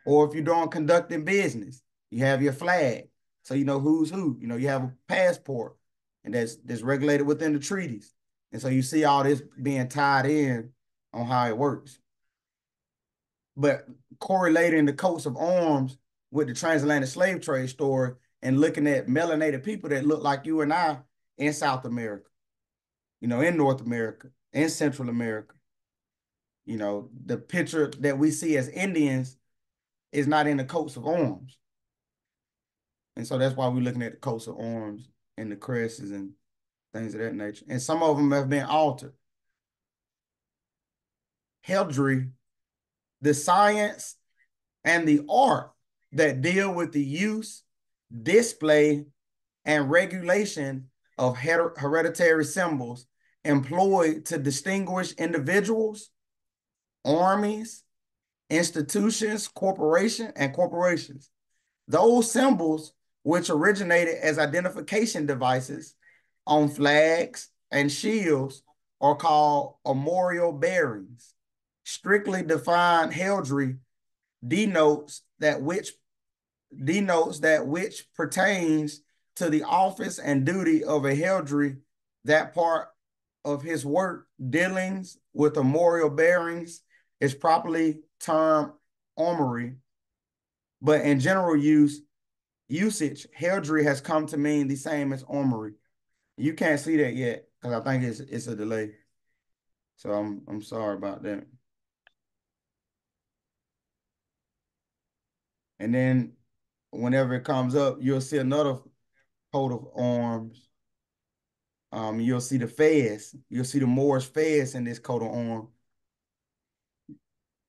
or if you're doing conducting business, you have your flag. So you know who's who. You have a passport, and that's regulated within the treaties. And so you see all this being tied in on how it works. But correlating the coats of arms with the transatlantic slave trade story and looking at melanated people that look like you and I in South America, in North America, in Central America. The picture that we see as Indians is not in the coats of arms. And so that's why we're looking at the coats of arms and the crests and things of that nature. And some of them have been altered. Heraldry, the science and the art that deal with the use, display, and regulation of hereditary symbols employed to distinguish individuals, armies, institutions, corporations. Those symbols, which originated as identification devices on flags and shields, are called armorial bearings. Strictly defined heraldry denotes that which pertains to the office and duty of a heraldry, that part of his work dealings with armorial bearings is properly termed armory. But in general usage, heraldry has come to mean the same as armory. You can't see that yet because I think it's a delay. So I'm sorry about that. And then whenever it comes up, you'll see another coat of arms. You'll see the fez. You'll see the Moorish fez in this coat of arms.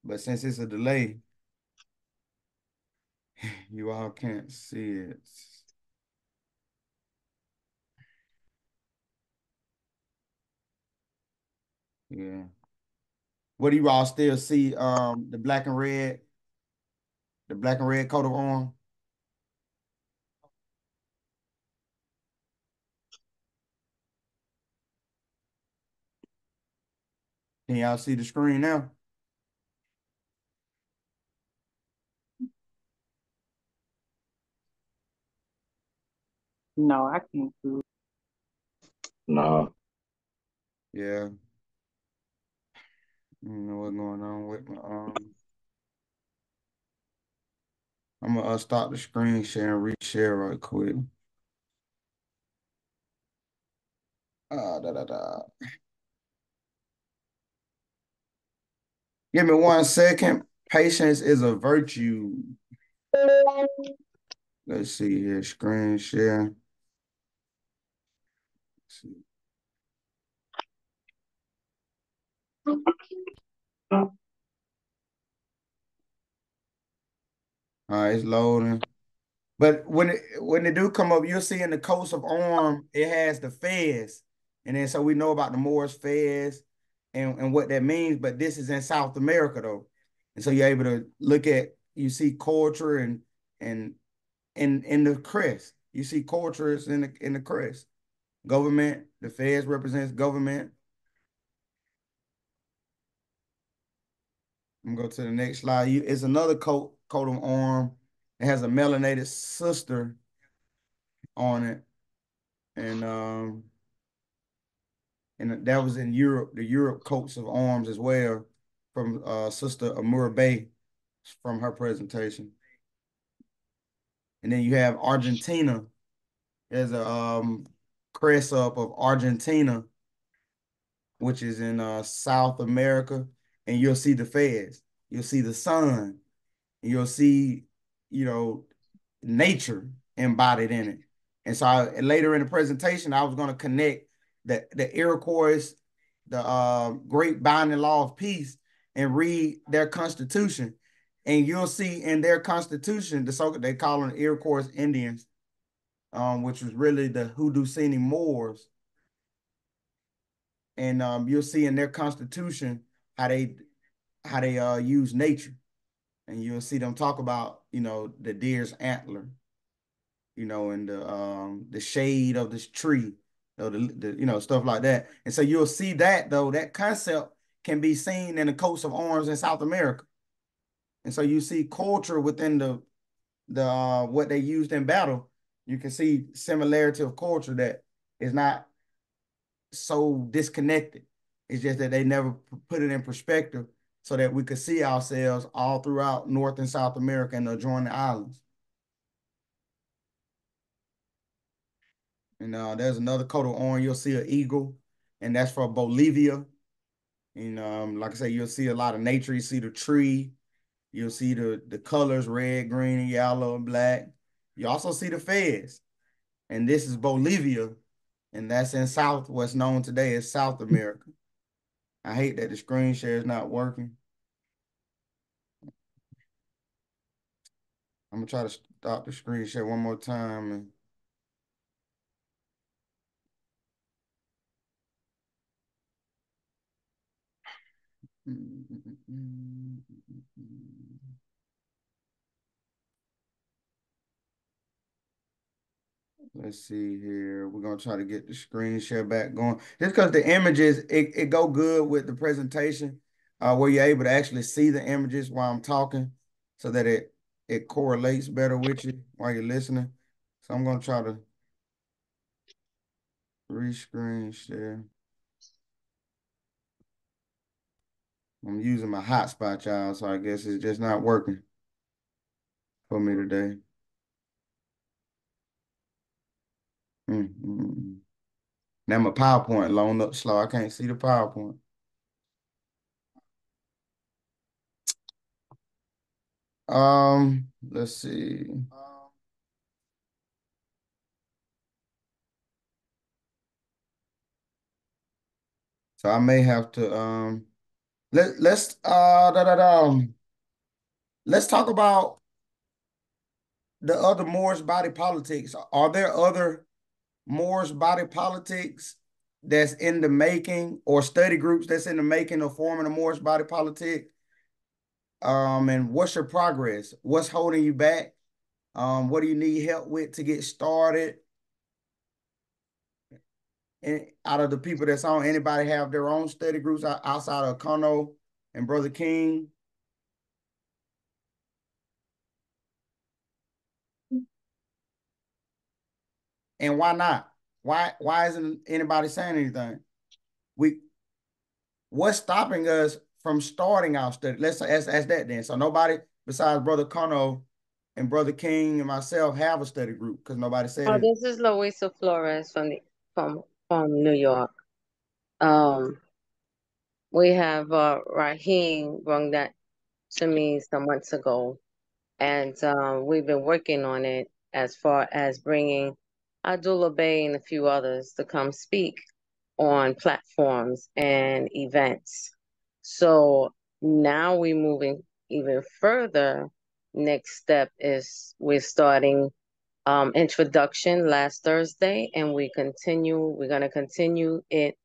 But since it's a delay, you all can't see it. Yeah. What do you all still see? The black and red coat of arms? Can y'all see the screen now? No, I can't see. No. Yeah. I don't know what's going on with my I'm gonna stop the screen share and reshare right quick. Give me 1 second. Patience is a virtue. Let's see here. Screen share. Let's see. All right, it's loading. But when it do come up, you'll see in the coats of arm, it has the fez. And then so we know about the Moorish fez and what that means. But this is in South America though. And so you're able to look at, you see culture and in the crest. You see cultures in the crest. Government, the fez represents government. I'm gonna go to the next slide. It's another coat of arm. It has a melanated sister on it. And that was in Europe, the Europe coats of arms as well, from Sister Amura Bay from her presentation. And then you have Argentina. There's a crest up of Argentina, which is in South America, and you'll see the fez. You'll see the sun. And you'll see, nature embodied in it. And so later in the presentation, I was going to connect the Iroquois, the Great Binding Law of Peace, and read their constitution. And you'll see in their constitution, they call them the Iroquois Indians, which was really the Haudenosaunee Moors. And you'll see in their constitution how they use nature. And you'll see them talk about, the deer's antler, and the shade of this tree, stuff like that. And so you'll see that, though, that concept can be seen in the coats of arms in South America. And so you see culture within the what they used in battle. You can see similarity of culture that is not so disconnected. It's just that they never put it in perspective so that we could see ourselves all throughout North and South America and the adjoining islands. And there's another coat of orange. You'll see an eagle, and that's for Bolivia. And like I say, you'll see a lot of nature. You see the tree. You'll see the colors, red, green, yellow, and black. You also see the fez. And this is Bolivia, and that's in South, what's known today as South America. I hate that the screen share is not working. I'm gonna try to stop the screen share one more time. Let's see here. We're gonna try to get the screen share back going. Just because the images, it go good with the presentation, where you're able to actually see the images while I'm talking, so that it correlates better with you while you're listening. So I'm gonna try to re-screen share. I'm using my hotspot, y'all, so I guess it's just not working for me today. Now my PowerPoint loading up slow. I can't see the PowerPoint. Let's see. So I may have to let's talk about the other Moorish body politics. Are there other Moorish body politics that's in the making, or study groups that's in the making of forming a Moorish body politic? And what's your progress? What's holding you back? What do you need help with to get started? And out of the people that's on, anybody have their own study groups outside of Kono and Brother King? And why not? Why isn't anybody saying anything? What's stopping us from starting our study? Let's ask that then. So nobody besides Brother Kono and Brother King and myself have a study group because nobody said it. This is Louisa Flores from New York. We have Raheem brought that to me some months ago, and we've been working on it as far as bringing Abdullah Bey and a few others to come speak on platforms and events. So now we're moving even further. Next step is we're starting introduction last Thursday, and we're going to continue it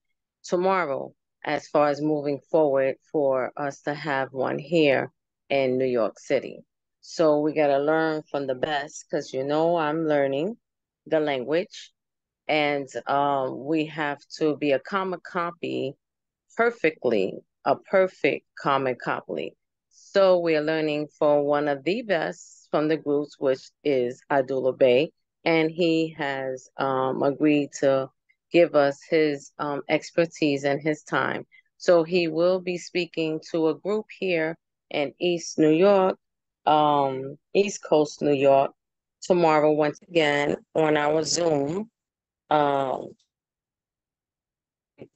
tomorrow as far as moving forward for us to have one here in New York City. So we got to learn from the best, because I'm learning the language, and we have to be a perfect common copy. So we are learning for one of the best from the groups, which is Abdullah Bey, and he has agreed to give us his expertise and his time. So he will be speaking to a group here in East New York, East Coast New York, tomorrow once again on our Zoom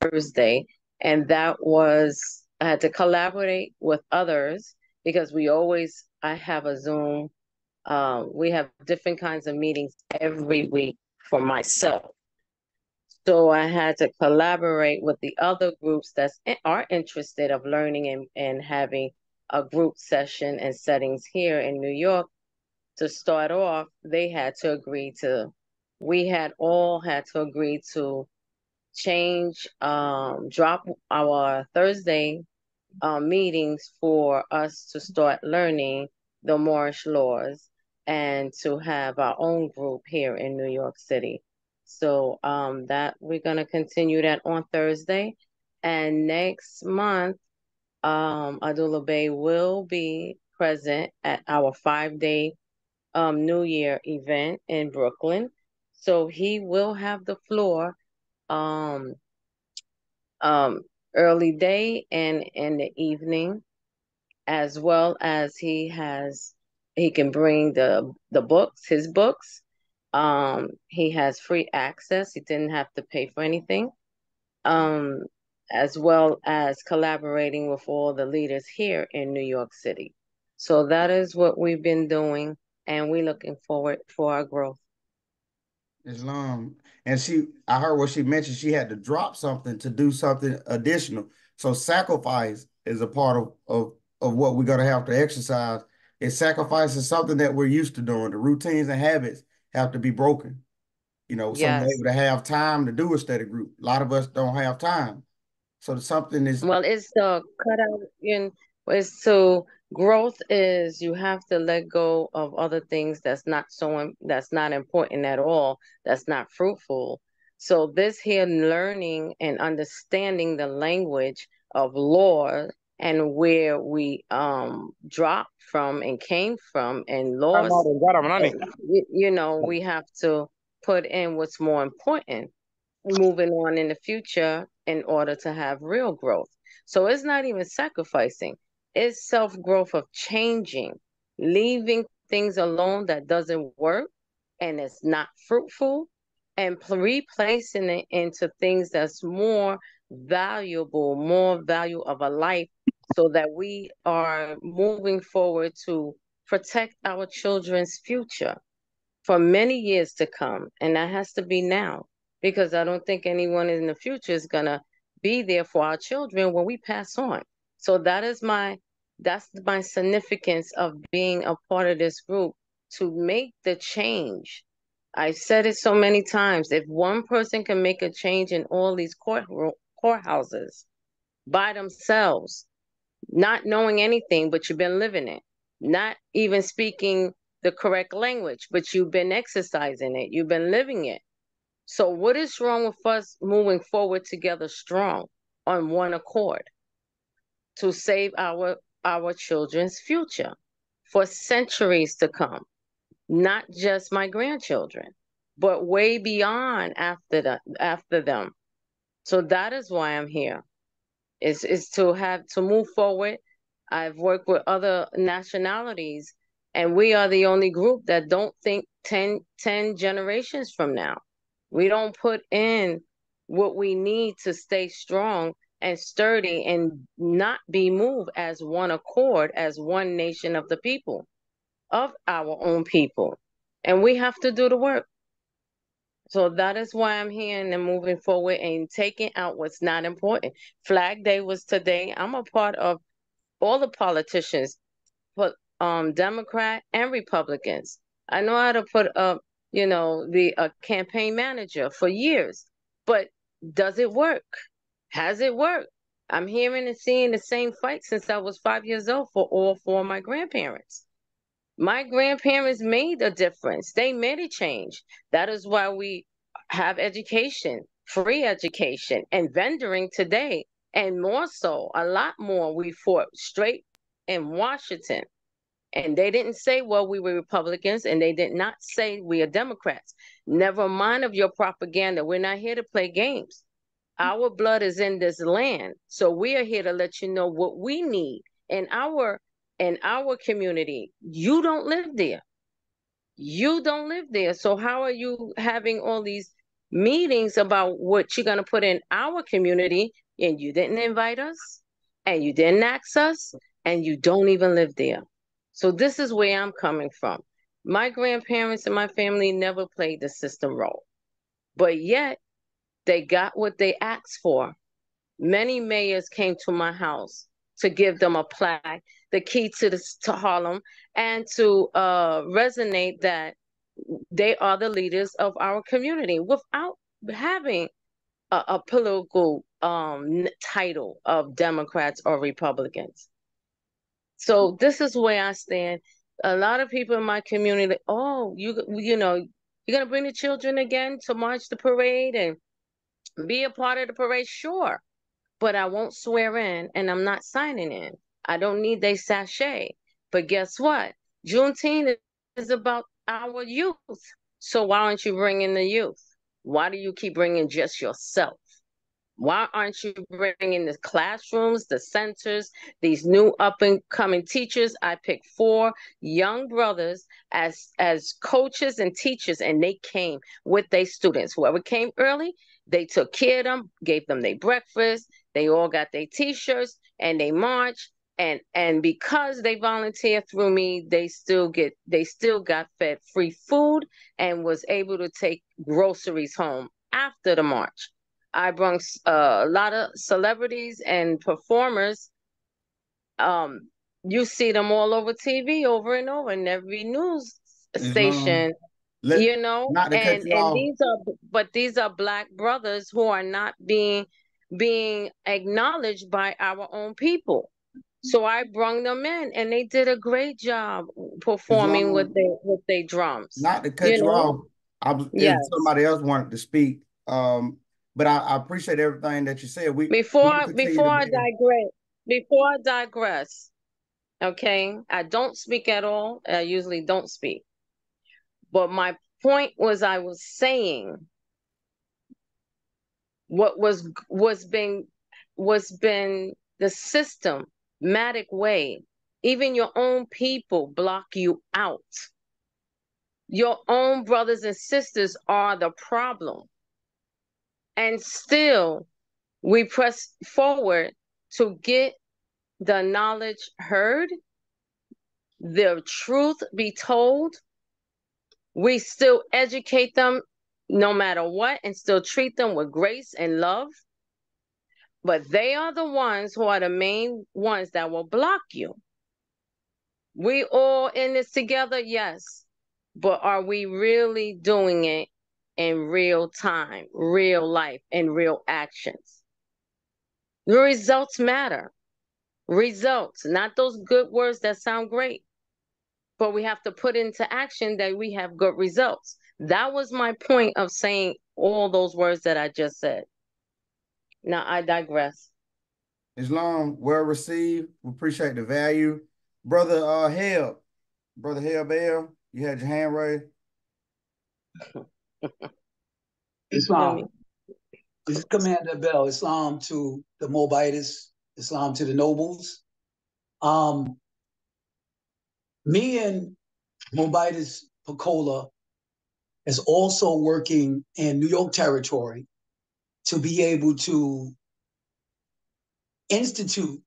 Thursday. And that was, I had to collaborate with others because I have a Zoom We have different kinds of meetings every week for myself. So I had to collaborate with the other groups that are interested of learning and having a group session and settings here in New York. To start off, they had to agree to, we had all had to agree to change, drop our Thursday meetings for us to start learning the Moorish laws and to have our own group here in New York City. So that we're gonna continue that on Thursday. And next month, Abdullah Bey will be present at our 5-day New Year event in Brooklyn. So he will have the floor um, um, early day and in the evening, as well as he can bring the books, his books. He has free access. He didn't have to pay for anything. Um, as well as collaborating with all the leaders here in New York City. So that is what we've been doing, and we're looking forward for our growth. Islam. And I heard what she mentioned, she had to drop something to do something additional. So sacrifice is a part of what we're gonna have to exercise. Sacrifice is something that we're used to doing. The routines and habits have to be broken. So we're Yes. able to have time to do a study group. A lot of us don't have time. So something is Well, it's the cut out in it's so growth is you have to let go of other things that's not important at all, that's not fruitful. So this here learning and understanding the language of law and where we dropped from and came from and lost, we have to put in what's more important moving on in the future in order to have real growth. So it's not even sacrificing, it's self growth of changing, leaving things alone that doesn't work and it's not fruitful, and replacing it into things that's more valuable, more value of a life, so that we are moving forward to protect our children's future for many years to come. And that has to be now, because I don't think anyone in the future is going to be there for our children when we pass on. So that's my significance of being a part of this group, to make the change. I've said it so many times. If one person can make a change in all these courthouses by themselves, not knowing anything, but you've been living it, not even speaking the correct language, but you've been exercising it, you've been living it. So what is wrong with us moving forward together strong on one accord to save our children's future for centuries to come, not just my grandchildren, but way beyond after them. So that is why I'm here. Is to move forward. I've worked with other nationalities, and we are the only group that don't think 10 generations from now. We don't put in what we need to stay strong and sturdy and not be moved as one accord, as one nation of the people, of our own people. And we have to do the work. So that is why I'm here and moving forward and taking out what's not important. Flag Day was today. I'm a part of all the politicians, but Democrat and Republicans. I know how to put up, the campaign manager for years, but does it work? Has it worked? I'm hearing and seeing the same fight since I was 5 years old for all four of my grandparents. My grandparents made a difference. They made a change. That is why we have education, free education, and vendoring today. And more so, a lot more, we fought straight in Washington. And they didn't say, well, we were Republicans, and they did not say we are Democrats. Never mind of your propaganda. We're not here to play games. Our blood is in this land. So we are here to let you know what we need in our community. You don't live there. You don't live there. So how are you having all these meetings about what you're going to put in our community, and you didn't invite us, and you didn't ask us, and you don't even live there? So this is where I'm coming from. My grandparents and my family never played the system role, but yet they got what they asked for. Many mayors came to my house to give them a plaque, the key to Harlem, and to resonate that they are the leaders of our community without having a political title of Democrats or Republicans. So this is where I stand. A lot of people in my community, like, oh, you know, you're gonna bring the children again to march the parade and be a part of the parade, sure, but I won't swear in and I'm not signing in. I don't need their sachet. But guess what? Juneteenth is about our youth. So why aren't you bringing the youth? Why do you keep bringing just yourself? Why aren't you bringing the classrooms, the centers, these new up and coming teachers? I picked 4 young brothers as coaches and teachers, and they came with their students. Whoever came early, they took care of them, gave them their breakfast. They all got their T-shirts and they marched. And because they volunteer through me, they still got fed free food and was able to take groceries home after the march. I brought a lot of celebrities and performers. You see them all over TV over and over in every news station, you know, not to cut and you off. these are Black brothers who are not being acknowledged by our own people. So I brought them in, and they did a great job performing with their drums. Not to cut you off. If somebody else wanted to speak, but I appreciate everything that you said. Before I digress, okay, I don't speak at all. I usually don't speak. But my point was, I was saying what was been the systematic way. Even your own people block you out. Your own brothers and sisters are the problem. And still, we press forward to get the knowledge heard, the truth be told. We still educate them no matter what and still treat them with grace and love. But they are the ones who are the main ones that will block you. We all in this together, yes. But are we really doing it in real time, real life, and real actions? The results matter. Results, not those good words that sound great, but we have to put into action that we have good results. That was my point of saying all those words that I just said. Now I digress. Islam, well received. We appreciate the value. Brother Hell Bell, you had your hand raised. Islam. This is Commander Bell. Islam to the Mobites. Islam to the nobles. Me and Mobitis Pecola is also working in New York Territory to be able to institute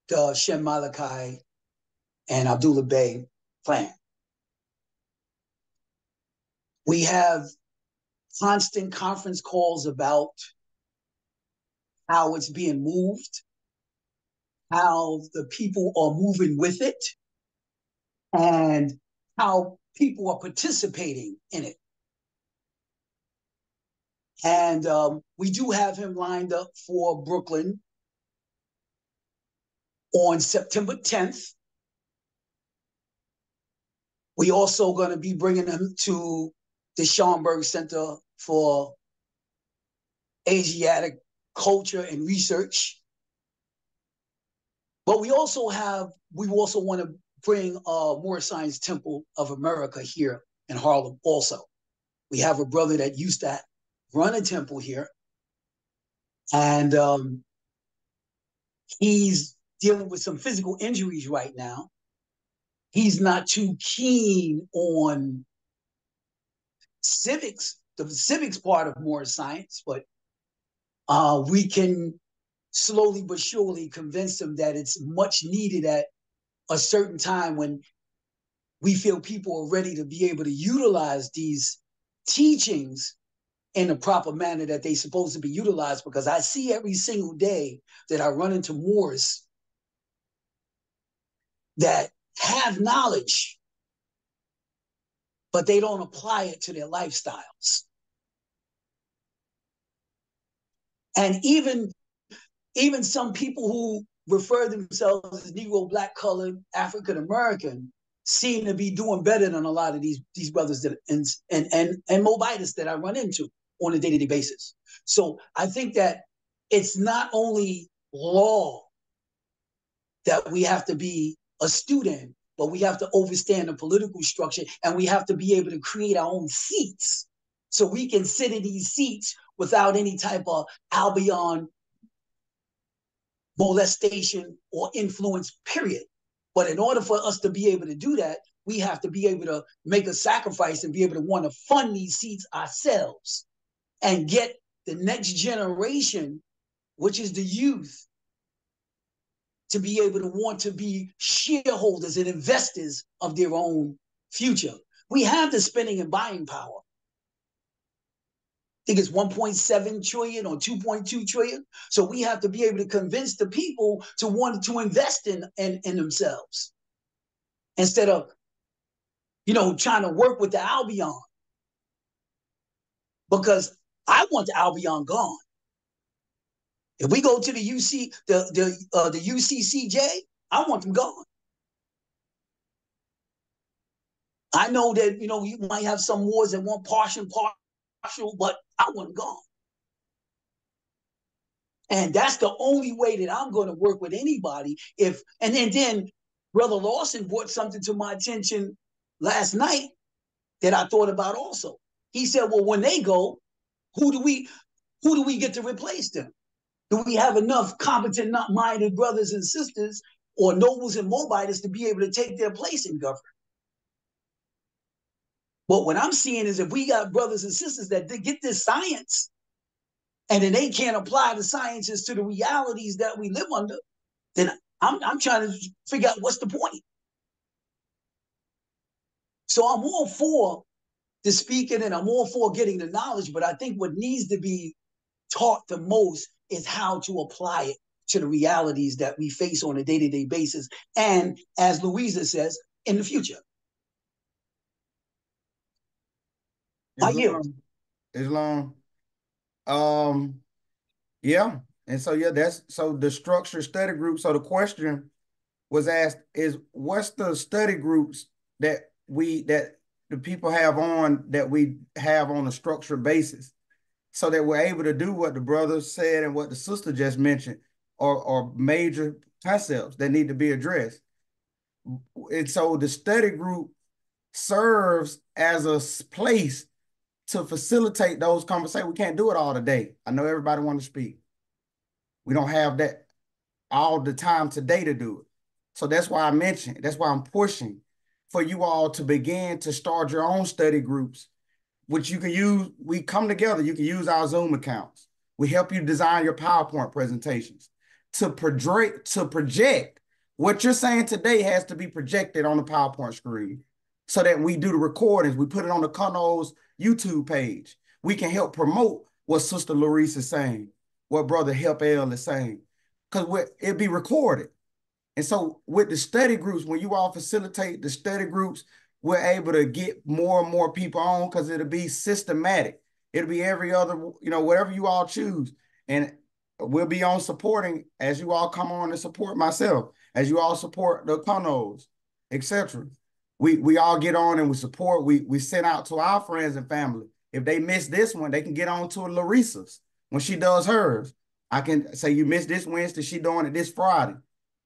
the Shem Malachi and Abdullah Bey plan. We have constant conference calls about how it's being moved, how the people are moving with it, and how people are participating in it. And we do have him lined up for Brooklyn on September 10th. We also going to be bringing him to the Schomburg Center for Asiatic Culture and Research. But we also want to bring Moorish Science Temple of America here in Harlem also. We have a brother that used to run a temple here, and he's dealing with some physical injuries right now. He's not too keen on civics, the civics part of Moorish science, but we can slowly but surely convince him that it's much needed at a certain time when we feel people are ready to be able to utilize these teachings in the proper manner that they're supposed to be utilized, because I see every single day that I run into Moors that have knowledge, but they don't apply it to their lifestyles. And even some people who refer themselves as Negro, Black, colored, African American seem to be doing better than a lot of these brothers that and Mobites that I run into on a day-to-day basis. So I think that it's not only law that we have to be a student, but we have to understand the political structure, and we have to be able to create our own seats so we can sit in these seats without any type of Albion molestation or influence, period. But in order for us to be able to do that, we have to be able to make a sacrifice and be able to want to fund these seats ourselves and get the next generation, which is the youth, to be able to want to be shareholders and investors of their own future. We have the spending and buying power. I think it's 1.7 trillion or 2.2 trillion. So we have to be able to convince the people to want to invest in themselves instead of, trying to work with the Albion. Because I want the Albion gone. If we go to the UCCJ, I want them gone. I know that, you might have some wars that want partial, but I want them gone. And that's the only way that I'm going to work with anybody. And then Brother Lawson brought something to my attention last night that I thought about also. He said, well, when they go, who do we get to replace them? Do we have enough competent, not-minded brothers and sisters or nobles and Mobites to be able to take their place in government? But what I'm seeing is if we got brothers and sisters that get this science and then they can't apply the sciences to the realities that we live under, then I'm trying to figure out what's the point. So I'm all for the speaking and I'm all for getting the knowledge, but I think what needs to be taught the most is how to apply it to the realities that we face on a day-to-day basis. And as Louisa says, in the future. Islam. Yeah. And so, that's the structured study group. So the question was asked is, what's the study groups that the people have that we have on a structured basis so that we're able to do what the brother said and what the sister just mentioned or major concepts that need to be addressed. And so the study group serves as a place to facilitate those conversations. We can't do it all today. I know everybody wants to speak. We don't have that all the time today to do it. So that's why I mentioned, that's why I'm pushing for you all to begin to start your own study groups, which you can use. We come together. You can use our Zoom accounts. We help you design your PowerPoint presentations to project what you're saying today has to be projected on the PowerPoint screen so that we do the recordings. We put it on the Cuno's YouTube page. We can help promote what Sister Larissa is saying, what Brother Help L is saying, because it'll be recorded. And so with the study groups, when you all facilitate the study groups, we're able to get more and more people on because it'll be systematic. It'll be every other, whatever you all choose. And we'll be on supporting as you all come on and support myself, as you all support the Cunos, etc. We all get on and we support. We send out to our friends and family. If they miss this one, they can get on to Larissa's when she does hers. I can say, you missed this Wednesday, she doing it this Friday.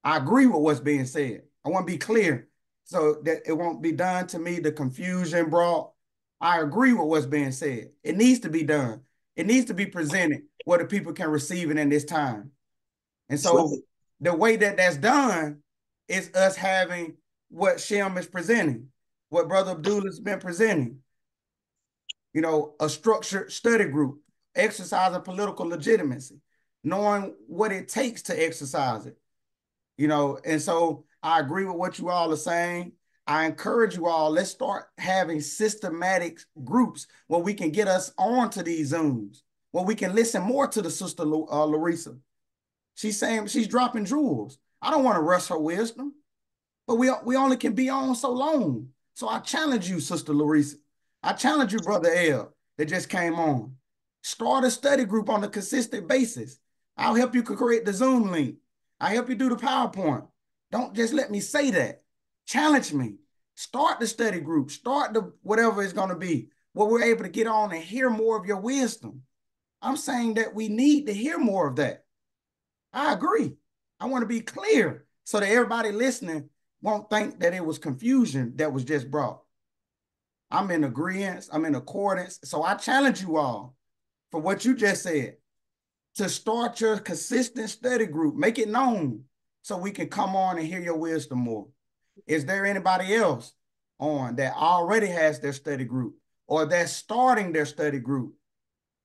I agree with what's being said. I want to be clear so that it won't be done to me, the confusion brought. I agree with what's being said. It needs to be done. It needs to be presented where the people can receive it in this time. And so the way that that's done is us having what Shem is presenting, what Brother Abdullah's been presenting. A structured study group, exercising political legitimacy, knowing what it takes to exercise it. And so I agree with what you all are saying. I encourage you all, let's start having systematic groups where we can get us onto these Zooms, where we can listen more to the sister Larissa. She's saying she's dropping jewels. I don't want to rush her wisdom, but we only can be on so long. So I challenge you, Sister Larissa. I challenge you, Brother L, that just came on. Start a study group on a consistent basis. I'll help you create the Zoom link. I'll help you do the PowerPoint. Don't just let me say that. Challenge me. Start the study group. Start the whatever it's going to be, where we're able to get on and hear more of your wisdom. I'm saying that we need to hear more of that. I agree. I want to be clear so that everybody listening won't think that it was confusion that was just brought. I'm in agreement. I'm in accordance. So I challenge you all for what you just said to start your consistent study group. Make it known so we can come on and hear your wisdom more. Is there anybody else on that already has their study group or that's starting their study group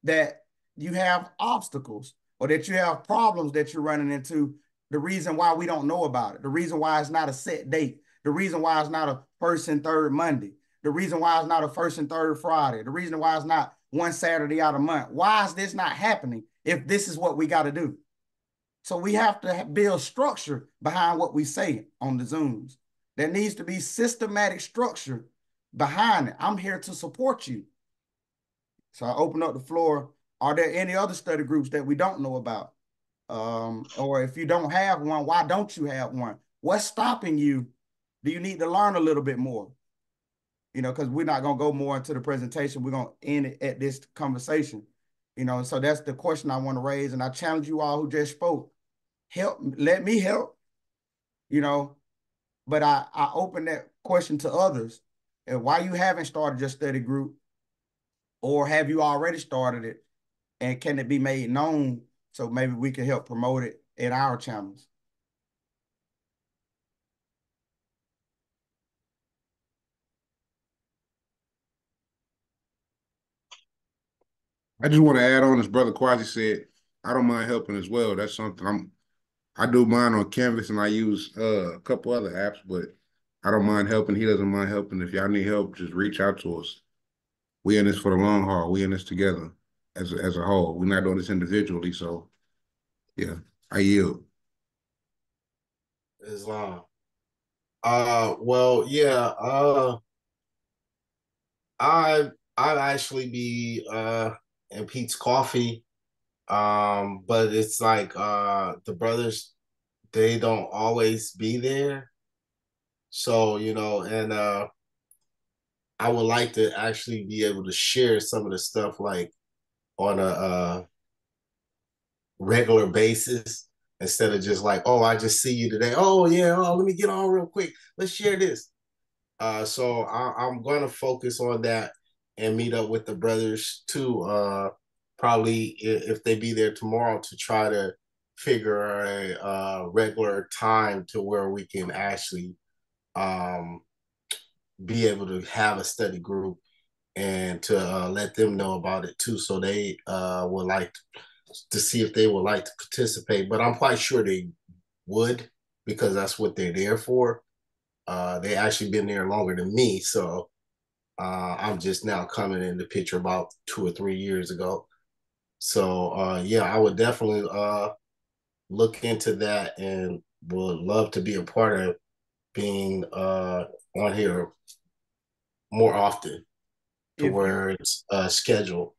that you have obstacles or that you have problems that you're running into? The reason why we don't know about it, the reason why it's not a set date, the reason why it's not a first and third Monday, the reason why it's not a first and third Friday, the reason why it's not one Saturday out of the month. Why is this not happening if this is what we got to do? So we have to build structure behind what we say on the Zooms. There needs to be systematic structure behind it. I'm here to support you. So I open up the floor. Are there any other study groups that we don't know about? Or if you don't have one, why don't you have one? What's stopping you? Do you need to learn a little bit more? You know, because we're not going to go more into the presentation. We're going to end it at this conversation. You know, so that's the question I want to raise. And I challenge you all who just spoke. Help, let me help, you know, but I open that question to others. And why you haven't started your study group, or have you already started it? And can it be made known so maybe we can help promote it in our channels? I just want to add on, as Brother Quasi said, I don't mind helping as well. That's something I do mine on Canvas, and I use a couple other apps, but I don't mind helping. He doesn't mind helping. If y'all need help, just reach out to us. We in this for the long haul. We in this together as a whole. We're not doing this individually. So, yeah, I yield. Islam. Well, yeah. I'd actually be in Pete's Coffee. But it's like the brothers, they don't always be there. So, you know, and I would like to actually be able to share some of the stuff like on a regular basis instead of just like, oh, I just see you today. Oh, yeah, oh, let me get on real quick. Let's share this. So I'm going to focus on that and meet up with the brothers too. Probably if they be there tomorrow to try to figure a regular time to where we can actually be able to have a study group and to let them know about it too. So they would like to see if they would like to participate, but I'm quite sure they would because that's what they're there for. They actually been there longer than me, so I'm just now coming in the picture about 2 or 3 years ago. So yeah, I would definitely look into that and would love to be a part of being on here more often to where it's scheduled.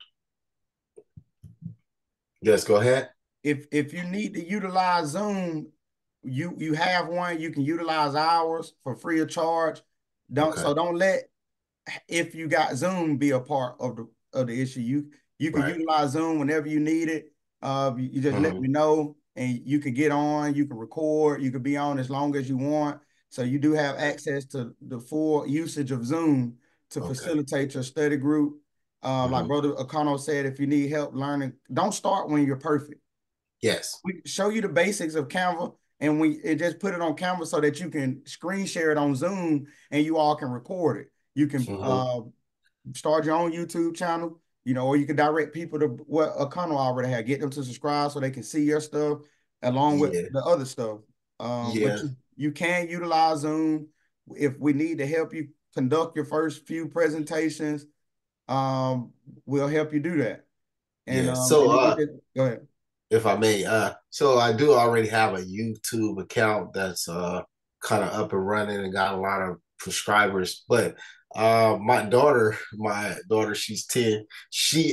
Yes, go ahead. If you need to utilize Zoom, you have one, you can utilize ours for free of charge. Don't let, if you got Zoom, be a part of the issue. You can utilize Zoom whenever you need it. You just let me know, and you can get on, you can record, you can be on as long as you want. So you do have access to the full usage of Zoom to facilitate your study group. Like Brother Akano said, if you need help learning, don't start when you're perfect. Yes. We show you the basics of Canva, and we just put it on Canva so that you can screen share it on Zoom and you all can record it. You can start your own YouTube channel, you know, or you can direct people to what Akano already had. Get them to subscribe so they can see your stuff along with the other stuff. But you can utilize Zoom. if we need to help you conduct your first few presentations, we'll help you do that. And yeah. So go ahead. if I may, so I do already have a YouTube account that's kind of up and running and got a lot of subscribers. But my daughter, she's 10.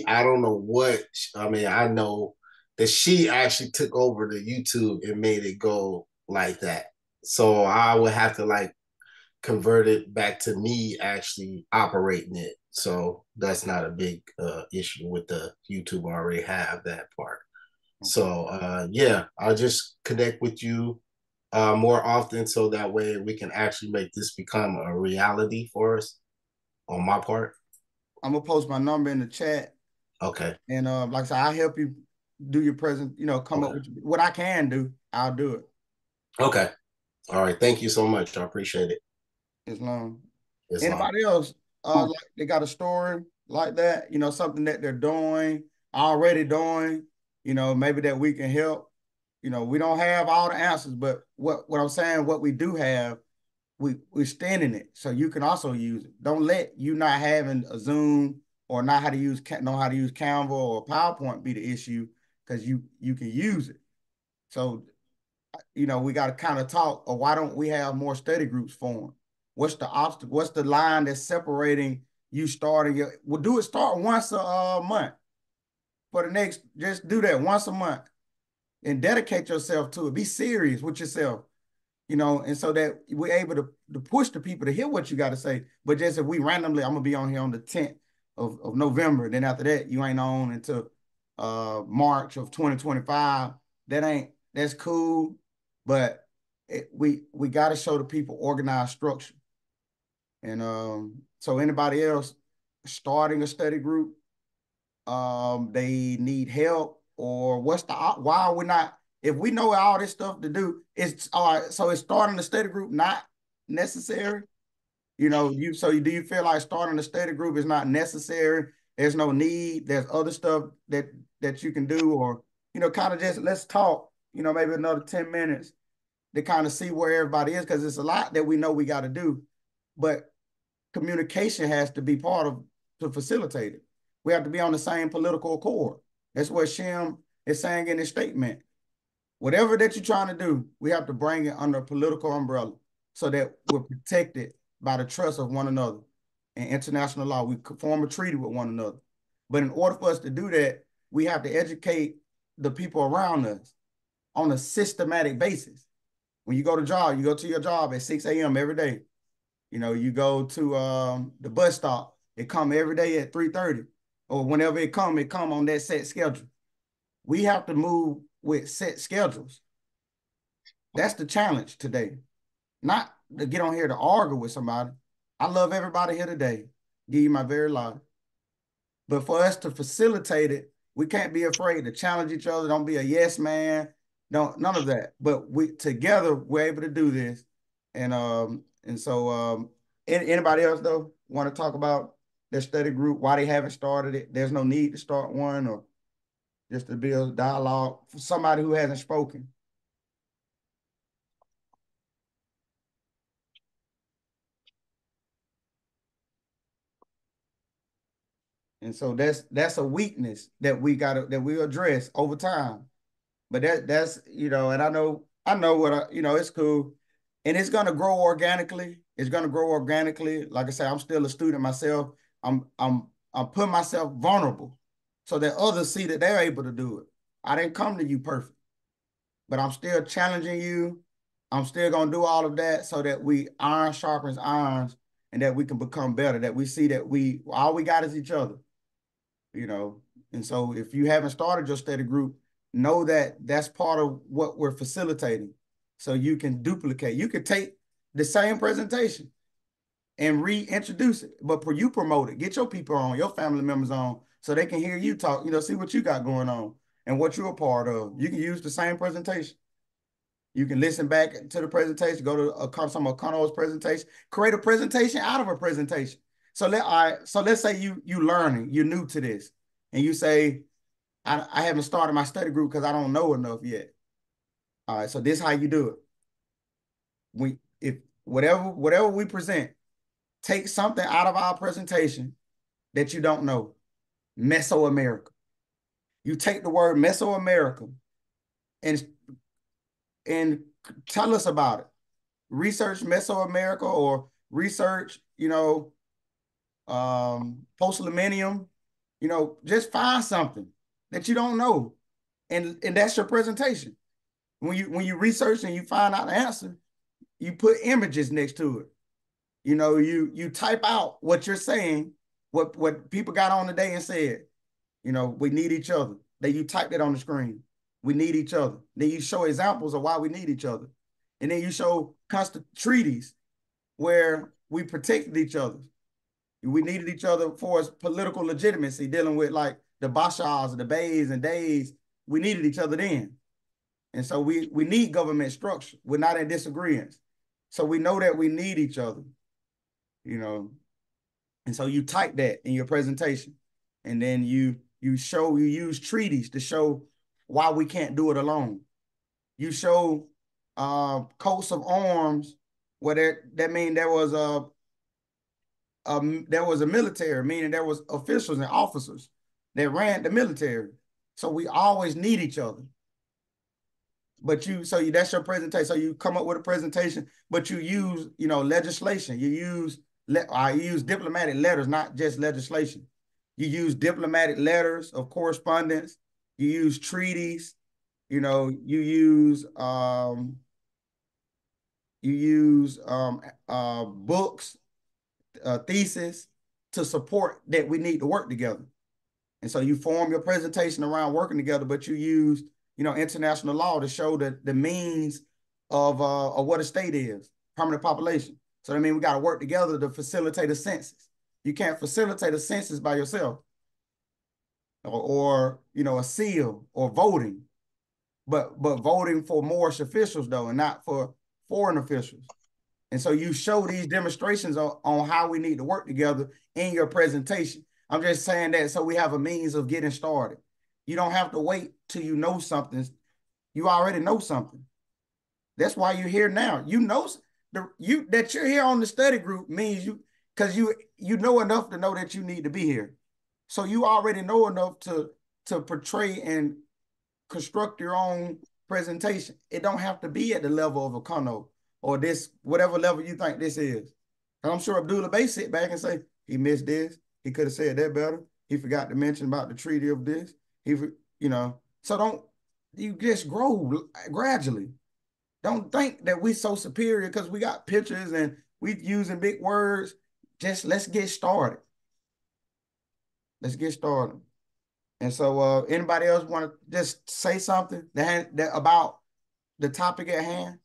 I don't know what, I mean, I know that she actually took over the YouTube and made it go like that. So I would have to like convert it back to me actually operating it. So that's not a big issue with the YouTube. I already have that part. So yeah, I'll just connect with you more often so that way we can actually make this become a reality for us on my part. I'm gonna post my number in the chat. Okay. And like I said, I'll help you do your present, come up with what I can do, I'll do it. Okay. All right. Thank you so much. I appreciate it. Islam. Islam. Anybody else like they got a story like that, something that they're doing, already doing, maybe that we can help. We don't have all the answers, but what I'm saying, what we do have, we stand in it, so you can also use it. Don't let you not having a Zoom or not know how to use Canva or PowerPoint be the issue, because you can use it. So, we got to kind of talk, or why don't we have more study groups formed? What's the obstacle? What's the line that's separating you starting start once a month for the next, just do that once a month and dedicate yourself to it. Be serious with yourself. And so that we're able to push the people to hear what you got to say. But just if we randomly, I'm gonna be on here on the 10th of November. Then after that, you ain't on until March of 2025. That's cool. But we got to show the people organized structure. And so anybody else starting a study group, they need help, or why are we not, if we know all this stuff to do, it's all right. So is starting a study group not necessary? Do you feel like starting a study group is not necessary? There's no need. There's other stuff that you can do, or, kind of just let's talk, maybe another 10 minutes to kind of see where everybody is, because it's a lot that we know we got to do, but communication has to be part of to facilitate it. We have to be on the same political accord. That's what Shem is saying in his statement. Whatever that you're trying to do, we have to bring it under a political umbrella so that we're protected by the trust of one another and international law. We form a treaty with one another. But in order for us to do that, we have to educate the people around us on a systematic basis. When you go to your job at 6 a.m. every day. You go to the bus stop, it come every day at 3:30, or whenever it come on that set schedule. We have to move with set schedules. That's the challenge today. Not to get on here to argue with somebody. I love everybody here today. Give you my very life. But for us to facilitate it, we can't be afraid to challenge each other. Don't be a yes man. None of that. But together we're able to do this. And so anybody else though want to talk about their study group, why they haven't started it? There's no need to start one, or just to build dialogue for somebody who hasn't spoken. And so that's a weakness that we address over time. But that's and I know what it's cool, and it's gonna grow organically. It's gonna grow organically. Like I said, I'm still a student myself. I'm putting myself vulnerable so that others see that they're able to do it. I didn't come to you perfect, but I'm still challenging you. I'm still gonna do all of that so that we iron sharpens irons, and that we can become better. That we see that all we got is each other. And so if you haven't started your study group, know that that's part of what we're facilitating. So you can duplicate. You could take the same presentation and reintroduce it, but you promote it. Get your people on, your family members on, so they can hear you talk, see what you got going on and what you're a part of. You can use the same presentation. You can listen back to the presentation, go to some of Connor's presentation, create a presentation out of a presentation. So let's say you learning, you're new to this, and you say, I haven't started my study group because I don't know enough yet. All right, so this is how you do it. whatever we present, take something out of our presentation that you don't know. Mesoamerica. You take the word Mesoamerica and tell us about it. Research Mesoamerica or research, post-millennium, just find something that you don't know. And that's your presentation. When you research and you find out the answer, you put images next to it. You type out what you're saying, what people got on today and said, we need each other. Then you type it on the screen. We need each other. Then you show examples of why we need each other. And then you show constant treaties where we protected each other. We needed each other for political legitimacy, dealing with like the Bashars, the Bays and Days. We needed each other then. And so we need government structure. We're not in disagreement. So we know that we need each other, And so you type that in your presentation. And then you use treaties to show why we can't do it alone. You show coats of arms where that mean there was a military, meaning there was officials and officers that ran the military. So we always need each other. But that's your presentation. So you come up with a presentation, but you use, legislation. I use diplomatic letters, not just legislation. You use diplomatic letters of correspondence. You use treaties. You use books, thesis to support that we need to work together. And so you form your presentation around working together, but you use, international law to show the means of what a state is, permanent population. So that means we got to work together to facilitate a census. You can't facilitate a census by yourself or a seal or voting, but voting for Moorish officials though, and not for foreign officials. And so you show these demonstrations on how we need to work together in your presentation. I'm just saying that so we have a means of getting started. You don't have to wait till you know something. You already know something. That's why you're here now. That you're here on the study group means because you know enough to know that you need to be here. So you already know enough to portray and construct your own presentation. It don't have to be at the level of a Kano or this, whatever level you think this is. And I'm sure Abdullah Bay sit back and say, he missed this. He could have said that better. He forgot to mention about the treaty of this. So you just grow gradually. Don't think that we so superior because we got pictures and we using big words. Just let's get started. Let's get started. And so anybody else want to just say something that about the topic at hand?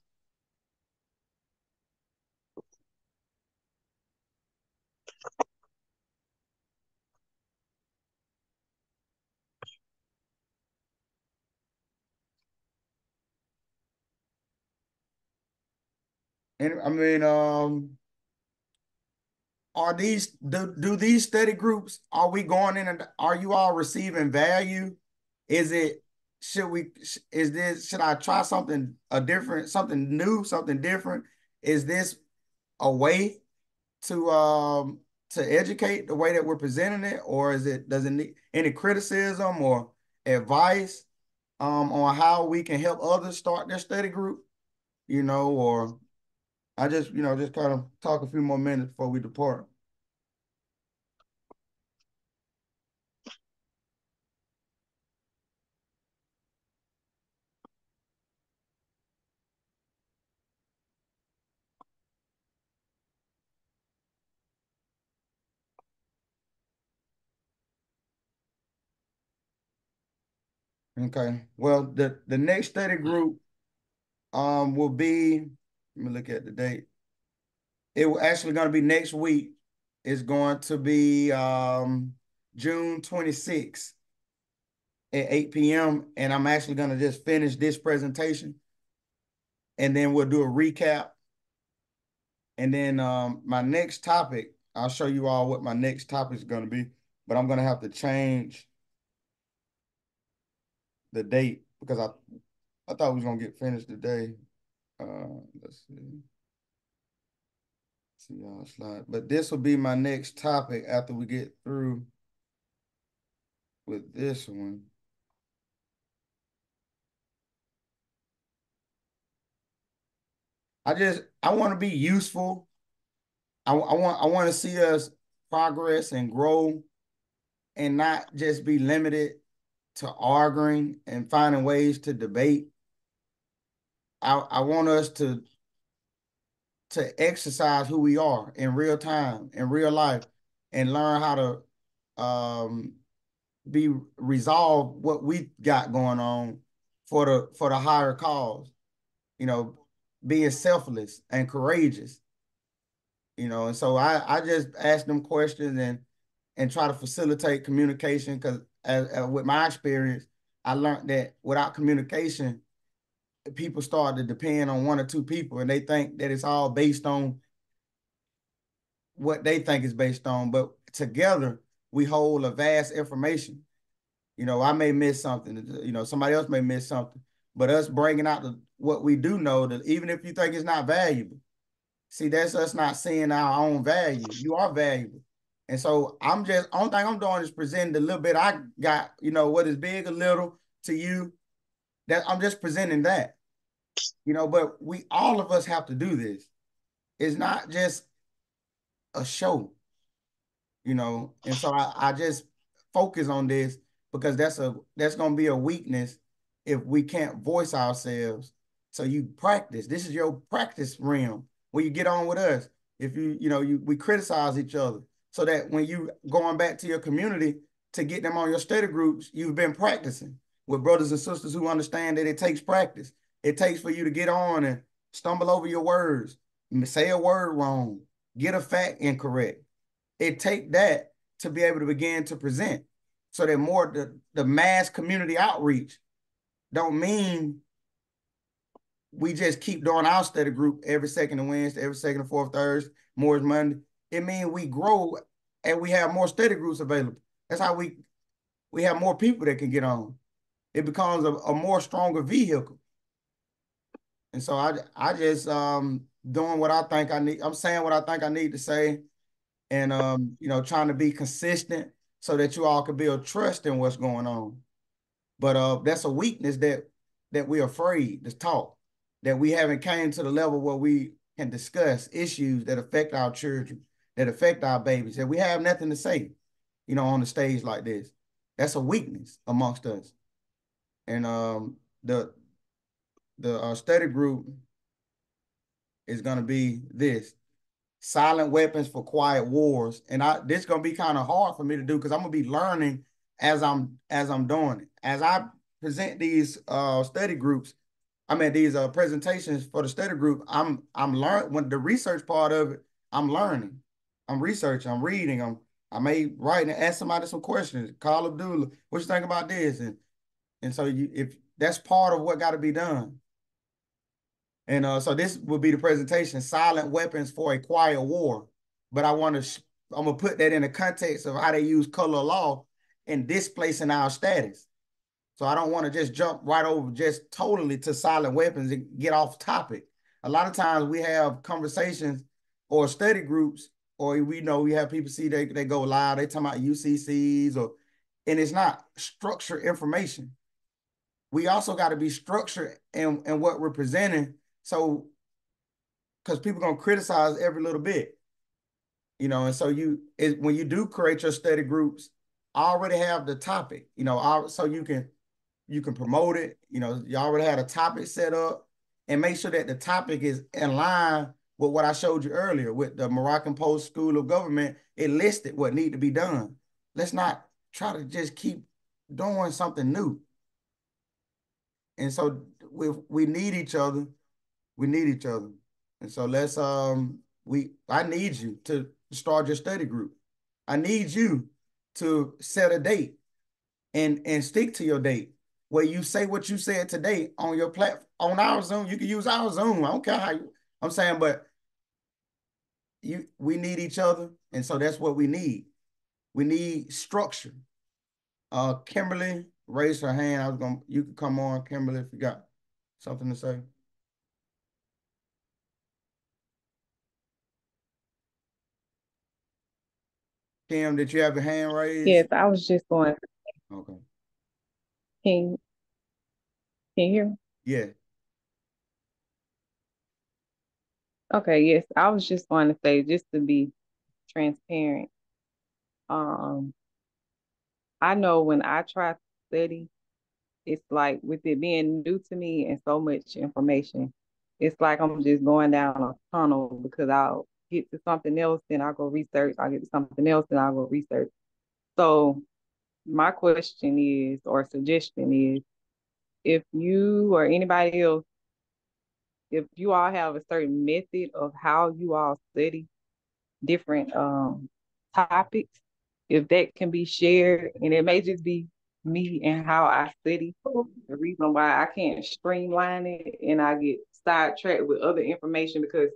And I mean, do these study groups, are we going in and are you all receiving value? Should I try something different, something new, something different? Is this a way to educate the way that we're presenting it, or does it need any criticism or advice on how we can help others start their study group? Or I just kind of talk a few more minutes before we depart. Okay. Well, the next study group will be, let me look at the date. It will actually going to be next week. It's going to be June 26th at 8 p.m. And I'm actually going to just finish this presentation. And then we'll do a recap. And then my next topic, I'll show you all what my next topic is going to be. But I'm going to have to change the date because I thought we was going to get finished today. Let's see. See y'all slide. But this will be my next topic after we get through with this one. I want to be useful. I want to see us progress and grow and not just be limited to arguing and finding ways to debate. I want us to exercise who we are in real time, in real life, and learn how to resolve what we got going on for the higher cause. You know, being selfless and courageous. You know, and so I just ask them questions and try to facilitate communication, because as with my experience, I learned that without communication, people start to depend on one or two people, and they think that it's all based on what they think is based on. But together, we hold a vast information. You know, I may miss something. You know, somebody else may miss something. But us bringing out what we do know, that even if you think it's not valuable, see, that's us not seeing our own value. You are valuable. And so only thing I'm doing is presenting the little bit I got, you know, what is big or little to you, that I'm just presenting that, you know, but all of us have to do this. It's not just a show, you know? And so I just focus on this because that's going to be a weakness if we can't voice ourselves. So you practice. This is your practice realm where you get on with us. If we criticize each other, so that when you going back to your community to get them on your study groups, you've been practicing with brothers and sisters who understand that it takes practice. It takes for you to get on and stumble over your words, say a word wrong, get a fact incorrect. It take that to be able to begin to present, so that more the mass community outreach don't mean we just keep doing our study group every second and Wednesday, every second and fourth Thursday, more is Monday. It means we grow and we have more study groups available. That's how we have more people that can get on. It becomes a more stronger vehicle. And so I just doing what I think I need. I'm saying what I think I need to say, and trying to be consistent so that you all can build trust in what's going on. But that's a weakness that we're afraid to talk, that we haven't came to the level where we can discuss issues that affect our children, that affect our babies, that we have nothing to say, on the stage like this. That's a weakness amongst us. And the study group is going to be this: silent weapons for quiet wars. And this is going to be kind of hard for me to do, because I'm going to be learning as I'm doing it. As I present these study groups, these presentations for the study group, I'm learning. When the research part of it, I'm learning. I'm researching, I'm reading, I may write and ask somebody some questions. Call Abdullah, what you think about this? And so if that's part of what got to be done. And so this will be the presentation: silent weapons for a quiet war. But I'm gonna put that in the context of how they use color law in displacing our status. So I don't want to just jump right over just totally to silent weapons and get off topic. A lot of times we have conversations or study groups, or we have people see they go live, they talking about UCCs, and it's not structured information. We also got to be structured in what we're presenting. So, because people are going to criticize every little bit, and so when you do create your study groups, already have the topic, so you can promote it. You already had a topic set up, and make sure that the topic is in line with what I showed you earlier with the Moroccan Post School of Government. It listed what need to be done. Let's not try to just keep doing something new. And so we need each other. We need each other. And so I need you to start your study group. I need you to set a date and stick to your date, where you say what you said today on your platform, on our Zoom. You can use our Zoom. I don't care how I'm saying, but we need each other. And so that's what we need. We need structure. Kimberly raised her hand. You can come on, Kimberly, if you got something to say. Kim, did you have your hand raised? Yes, I was just going. Okay. Can you hear me? Yeah. Okay, yes. I was just going to say, just to be transparent, I know when I try to study, it's like with it being new to me and so much information, it's like I'm just going down a tunnel because I'll get to something else, then I'll go research, I'll get to something else, then I'll go research. So my question is, or suggestion is, if you or anybody else, if you all have a certain method of how you all study different topics, if that can be shared, and it may just be me and how I study. The reason why I can't streamline it and I get sidetracked with other information, because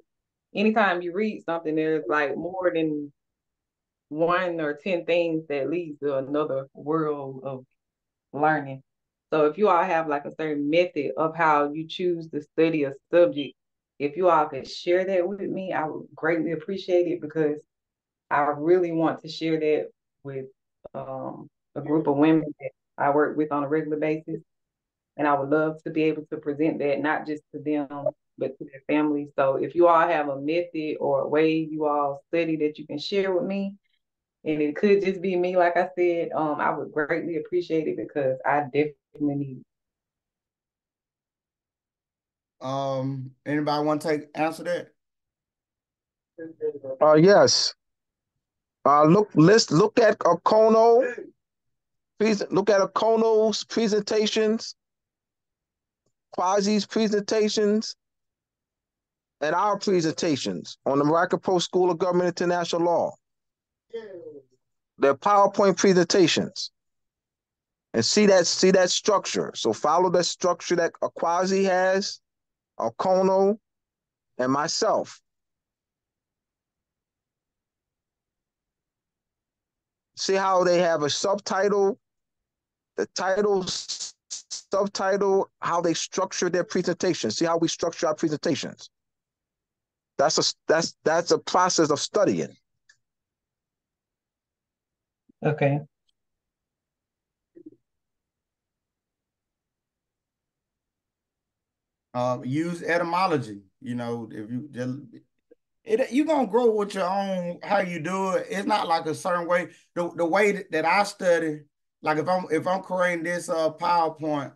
anytime you read something, there's like more than 1 or 10 things that leads to another world of learning. So if you all have like a certain method of how you choose to study a subject, if you all could share that with me, I would greatly appreciate it, because I really want to share that with a group of women that I work with on a regular basis. And I would love to be able to present that not just to them, but to their families. So if you all have a method or a way you all study that you can share with me, and it could just be me, like I said, I would greatly appreciate it, because I definitely need it. Anybody want to answer that? Yes. Let's look at Akono. Please look at Akono's presentations, Quasi's presentations, and our presentations on the Morocco School of Government International Law. They're PowerPoint presentations. And see that structure. So follow that structure that Quasi has, Akono, and myself. See how they have a subtitle, the title, subtitle, how they structure their presentations. See how we structure our presentations. That's a process of studying. Okay. Use etymology. You know, if you just you're gonna grow with your own how you do it. It's not like a certain way. The way that I study, like if I'm creating this PowerPoint,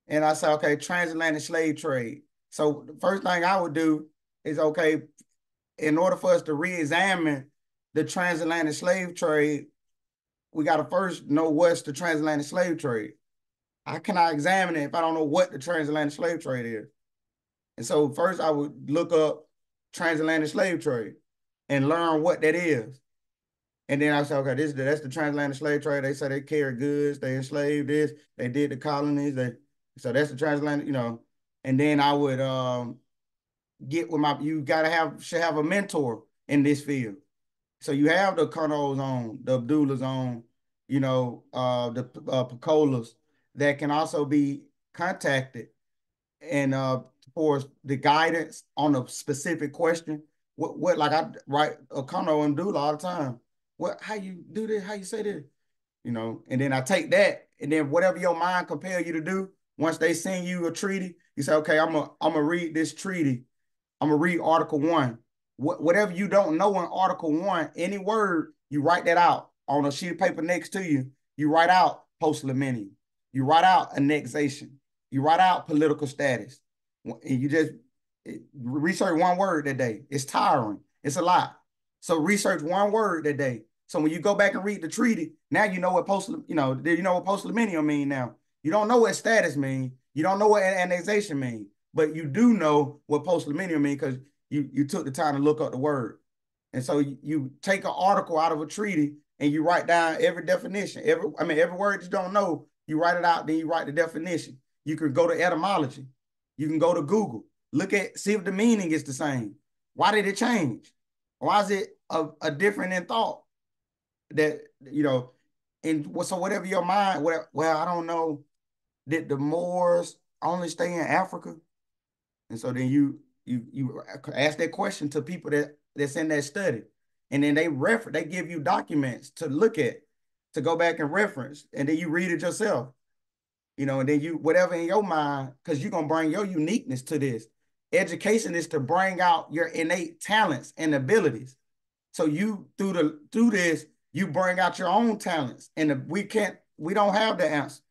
and I say, okay, transatlantic slave trade. So the first thing I would do is, okay, in order for us to re-examine the transatlantic slave trade, we got to first know what's the transatlantic slave trade. How can I examine it if I don't know what the transatlantic slave trade is? And so first I would look up transatlantic slave trade and learn what that is. And then I say, okay, that's the transatlantic slave trade. They say they carry goods, they enslaved this, they did the colonies, so that's the transatlantic, you know. And then I would get with you should have a mentor in this field. So you have the Colonels on, the Abdullahs on, you know, the Picolas that can also be contacted and for the guidance on a specific question. What like I write a Colonel and Abdullah all the time. How you do this? How you say this? You know, and then I take that, and then whatever your mind compel you to do, once they send you a treaty, you say, okay, I'm gonna read this treaty. I'm gonna read Article 1. Whatever you don't know in Article 1, any word, you write that out on a sheet of paper next to you. You write out post-liminium. You write out annexation. You write out political status. And you just research one word that day. It's tiring. It's a lot. So research one word that day. So when you go back and read the treaty, now you know what post-liminium mean now. You don't know what status mean. You don't know what annexation mean. But you do know what post-liminium mean because you took the time to look up the word. And so you take an article out of a treaty and you write down every definition. Every word you don't know, you write it out, then you write the definition. You can go to etymology. You can go to Google. See if the meaning is the same. Why did it change? Why is it a different in thought? That, you know, and so whatever your mind, well, I don't know, did the Moors only stay in Africa? And so then you ask that question to people that's in that study. And then they give you documents to look at, to go back and reference, and then you read it yourself. And then you, whatever in your mind, because you're gonna bring your uniqueness to this. Education is to bring out your innate talents and abilities. So you through this, you bring out your own talents, and we don't have the answer.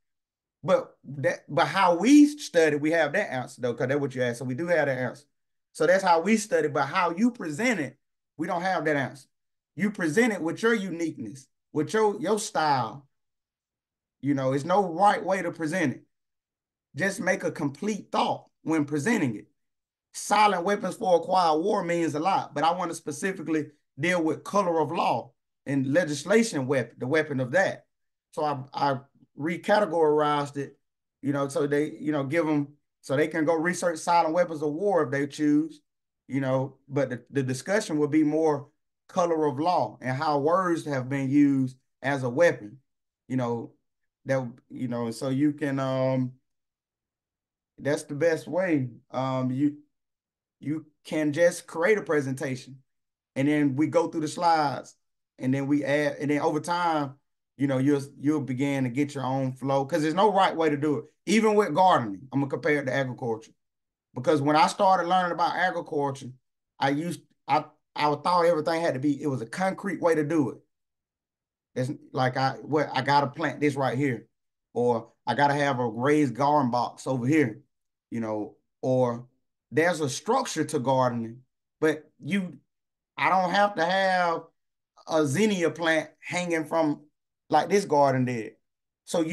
But how we study, we have that answer though, because that's what you asked. So we do have that answer. So that's how we study, but how you present it, we don't have that answer. You present it with your uniqueness, with your style. It's no right way to present it. Just make a complete thought when presenting it. Silent weapons for a quiet war means a lot, but I want to specifically deal with color of law and legislation weapon, the weapon of that. So I recategorized it, so they, give them, so they can go research silent weapons of war if they choose, but the discussion will be more color of law and how words have been used as a weapon, so you can, that's the best way. You can just create a presentation, and then we go through the slides, and then we add, and then over time, you'll begin to get your own flow, because there's no right way to do it. Even with gardening, I'm gonna compare it to agriculture, because when I started learning about agriculture, I thought everything had to be, it was a concrete way to do it. It's like I gotta plant this right here, or I gotta have a raised garden box over here, or there's a structure to gardening, but I don't have to have a zinnia plant hanging from like this garden did. So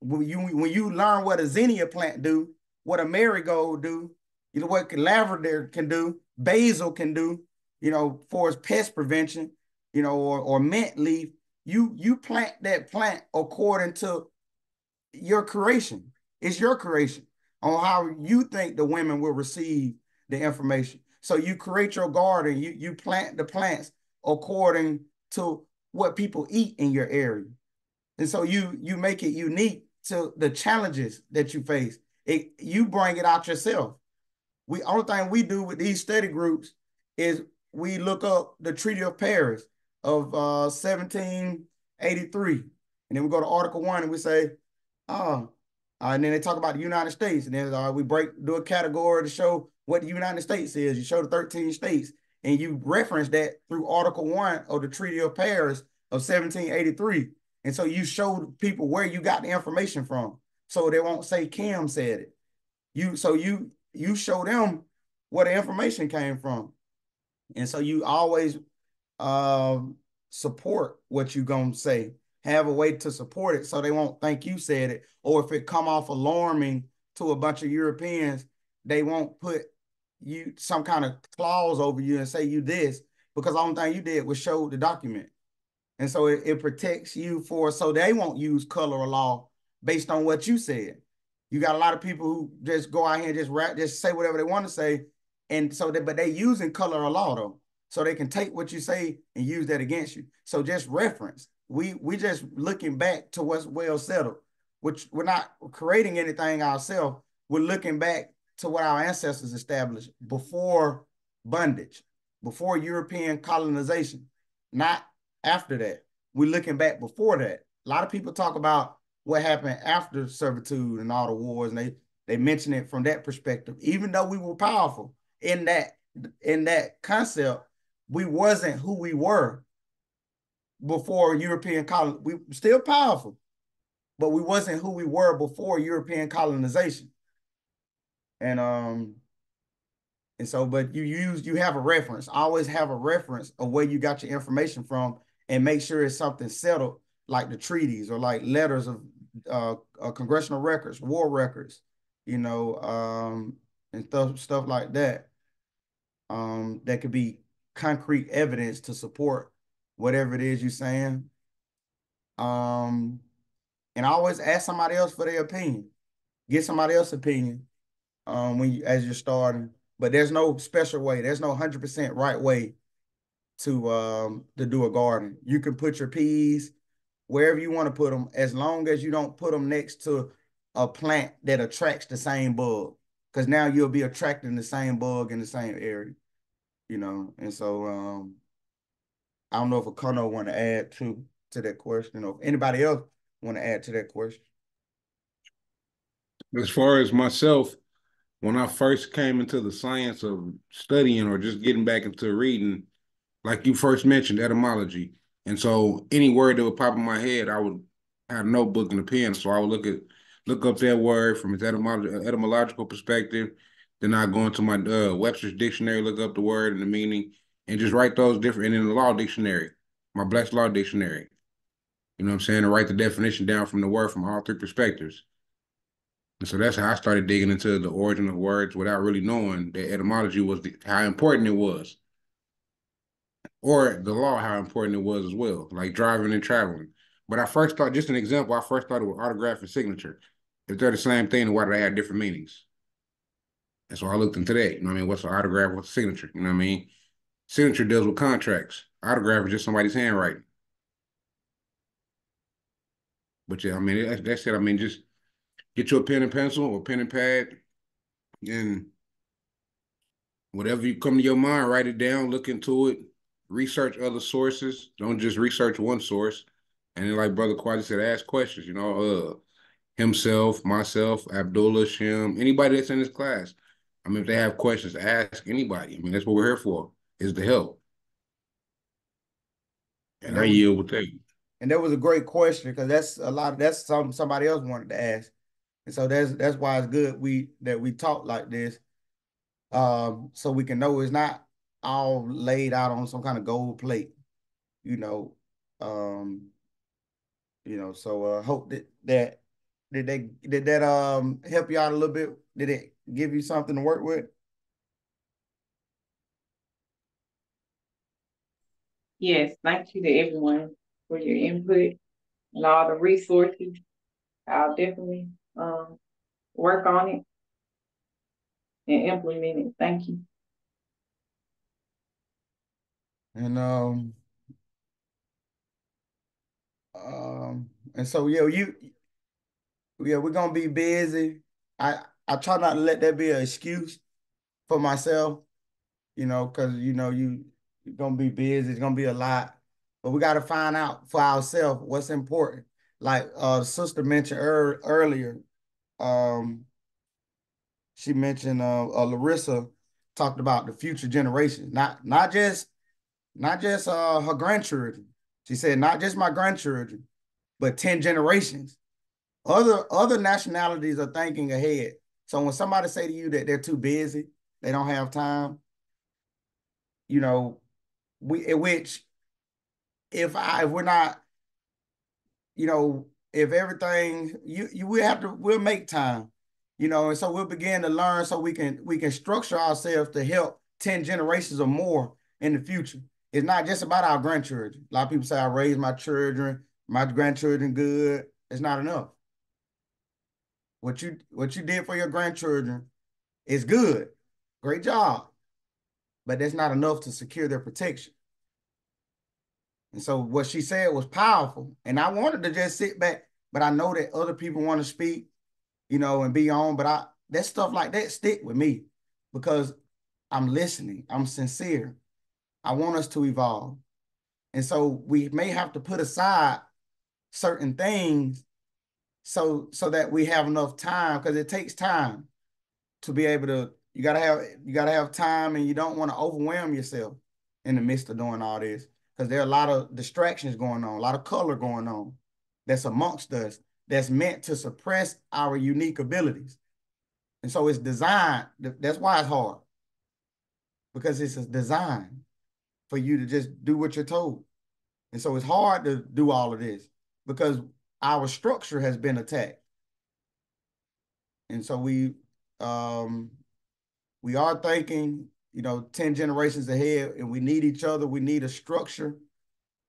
when you learn what a zinnia plant do, what a marigold do, what lavender can do, basil can do, for its pest prevention, or mint leaf, you plant that plant according to your creation. It's your creation on how you think the women will receive the information. So you create your garden, you plant the plants according to what people eat in your area. And so you make it unique to the challenges that you face. You bring it out yourself. Only thing we do with these study groups is we look up the Treaty of Paris of 1783. And then we go to Article 1 and we say, and then they talk about the United States, and then we do a category to show what the United States is. You show the 13 states, and you reference that through Article 1 of the Treaty of Paris of 1783. And so you show people where you got the information from, so they won't say Kim said it. You show them where the information came from. And so you always support what you gonna say. Have a way to support it so they won't think you said it. Or if it come off alarming to a bunch of Europeans, they won't put you some kind of clause over you and say you this, because the only thing you did was show the document. And so it protects you so they won't use color or law based on what you said. You got a lot of people who just go out here and just say whatever they want to say. And so but they using color or law though. So they can take what you say and use that against you. So just reference. We just looking back to what's well settled, which we're not creating anything ourselves. We're looking back to what our ancestors established before bondage, before European colonization, not after that. We're looking back before that. A lot of people talk about what happened after servitude and all the wars, and they mention it from that perspective. Even though we were powerful in that concept, we wasn't who we were before European colonization. We were still powerful, but we wasn't who we were before European colonization. And so, but you have a reference. Always have a reference of where you got your information from, and make sure it's something settled, like the treaties or like letters of congressional records, war records, and stuff like that. That could be concrete evidence to support whatever it is you're saying. And I always ask somebody else for their opinion. Get somebody else's opinion as you're starting. But there's no special way. There's no 100% right way to do a garden. You can put your peas wherever you want to put them, as long as you don't put them next to a plant that attracts the same bug, because now you'll be attracting the same bug in the same area, And so I don't know if Akano want to add to that question, or if anybody else want to add to that question. As far as myself, when I first came into the science of studying or just getting back into reading, like you first mentioned, etymology. And so any word that would pop in my head, I would have a notebook and a pen. So I would look up that word from its etymological perspective. Then I go into my Webster's dictionary, look up the word and the meaning, and just write those different. And in the law dictionary, my Black's Law Dictionary, you know what I'm saying, and write the definition down from the word from all three perspectives. And so that's how I started digging into the origin of words without really knowing that etymology was how important it was, or the law, how important it was as well, like driving and traveling. But I first thought, just an example, I first started with autograph and signature. If they're the same thing, then why do they have different meanings? And so I looked into that. You know what I mean? What's an autograph? What's a signature? You know what I mean? Signature deals with contracts. Autograph is just somebody's handwriting. But yeah, I mean, that's it. I mean, just get you a pen and pencil or pen and pad, and whatever you come to your mind, write it down, look into it, research other sources. Don't just research one source. And then, like Brother Quasi said, ask questions, you know, himself, myself, Abdullah, Shem, anybody that's in this class. I mean, if they have questions, ask anybody. I mean, that's what we're here for, is to help. And I yield with that. And that was a great question, because that's somebody else wanted to ask. And so that's why it's good that we talk like this. So we can know it's not all laid out on some kind of gold plate, you know. So hope that did that help you out a little bit? Did it give you something to work with? Yes, thank you to everyone for your input and all the resources. I'll definitely work on it and implement it. Thank you. And so we're gonna be busy. I try not to let that be an excuse for myself, because you're gonna be busy. It's gonna be a lot, but we got to find out for ourselves what's important. Like the sister mentioned earlier, she mentioned Larissa talked about the future generations, not just her grandchildren. She said not just my grandchildren, but 10 generations. Other nationalities are thinking ahead. So when somebody say to you that they're too busy, they don't have time, which if we're not, if everything we'll make time, and so we'll begin to learn so we can structure ourselves to help 10 generations or more in the future. It's not just about our grandchildren. A lot of people say I raised my children, my grandchildren good. It's not enough. What you did for your grandchildren is good. Great job. But that's not enough to secure their protection. And so what she said was powerful. And I wanted to just sit back, but I know that other people want to speak, and be on. But that stuff like that stick with me because I'm listening. I'm sincere. I want us to evolve. And so we may have to put aside certain things so that we have enough time, because it takes time to be able to, you gotta have time, and you don't want to overwhelm yourself in the midst of doing all this, because there are a lot of distractions going on, a lot of color going on that's amongst us, that's meant to suppress our unique abilities. And so it's designed, that's why it's hard, because it's designed for you to just do what you're told. And so it's hard to do all of this because our structure has been attacked. And so we are thinking, 10 generations ahead, and we need each other. We need a structure.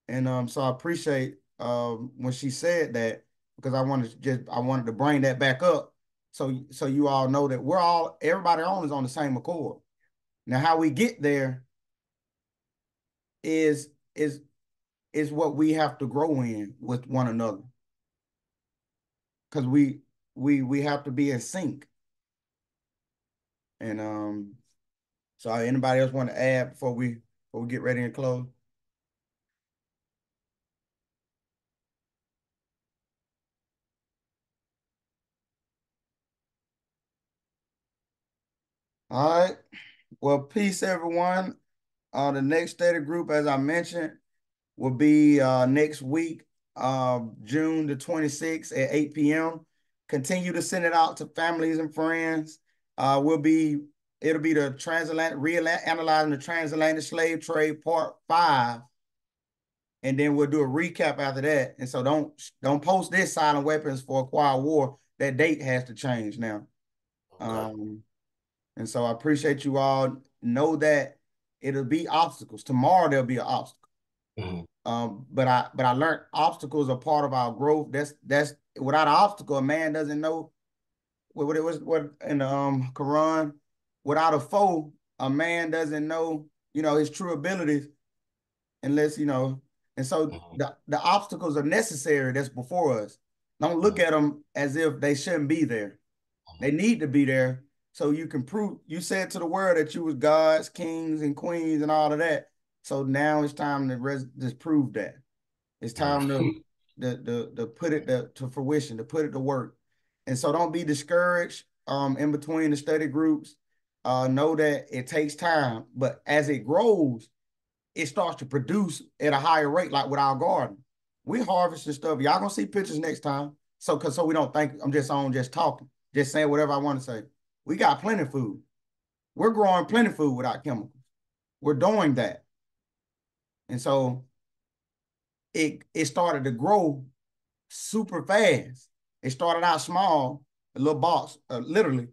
And so I appreciate when she said that, because I wanted to bring that back up. So you all know that everybody on is on the same accord. Now, how we get there is what we have to grow in with one another. Because we have to be in sync. And so anybody else want to add before we get ready and close? All right. Well, peace, everyone. The next study group, as I mentioned, will be next week, June the 26th at 8 p.m. Continue to send it out to families and friends. It'll be the reanalyzing the transatlantic slave trade part 5. And then we'll do a recap after that. And so don't post this silent weapons for acquired war. That date has to change now. Okay. And so I appreciate you all. Know that it'll be obstacles. Tomorrow there'll be an obstacle. But I learned obstacles are part of our growth. That's without an obstacle, a man doesn't know what it was in the Quran. Without a foe, a man doesn't know, his true abilities unless, and so the obstacles are necessary that's before us. Don't look at them as if they shouldn't be there. They need to be there so you can prove. You said to the world that you was gods, kings, and queens and all of that. So now it's time to just prove that. It's time to put it to fruition, to put it to work. And so don't be discouraged in between the study groups. Know that it takes time, but as it grows, it starts to produce at a higher rate, like with our garden. We harvesting stuff. Y'all gonna see pictures next time. So we don't think I'm just talking, just saying whatever I want to say. We got plenty of food. We're growing plenty of food without chemicals. We're doing that. And so it started to grow super fast. It started out small, a little box, literally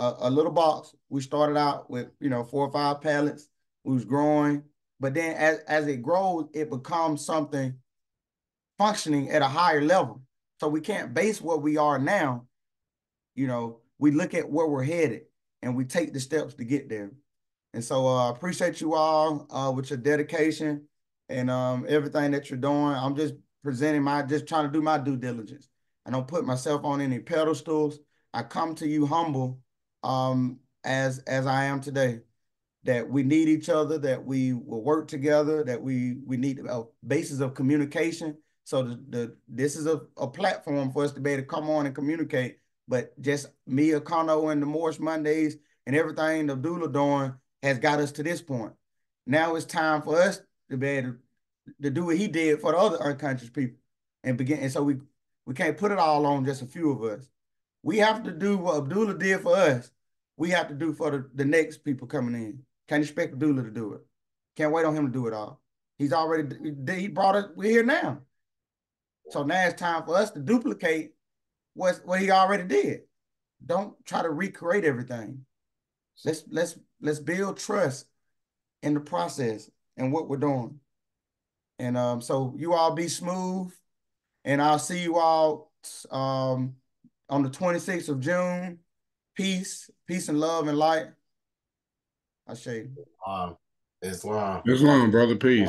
a little box. We started out with 4 or 5 pallets. We was growing, but then as it grows, it becomes something functioning at a higher level. So we can't base what we are now. We look at where we're headed and we take the steps to get there. And so I appreciate you all with your dedication and everything that you're doing. I'm just just trying to do my due diligence. I don't put myself on any pedestals. I come to you humble as I am today, that we need each other, that we will work together, that we need a basis of communication. So this is a platform for us to be able to come on and communicate. But just me, Akano, and the Morris Mondays and everything the doula doing has got us to this point. Now it's time for us to be able to do what he did for the other unconscious people and begin. And so we can't put it all on just a few of us. We have to do what Abdullah did for us. We have to do for the next people coming in. Can't expect Abdullah to do it. Can't wait on him to do it all. He brought us, we're here now. So now it's time for us to duplicate what he already did. Don't try to recreate everything. Let's build trust in the process and what we're doing. And so you all be smooth, and I'll see you all on the 26th of June. Peace and love and light. I say Islam. Islam, brother. Peace.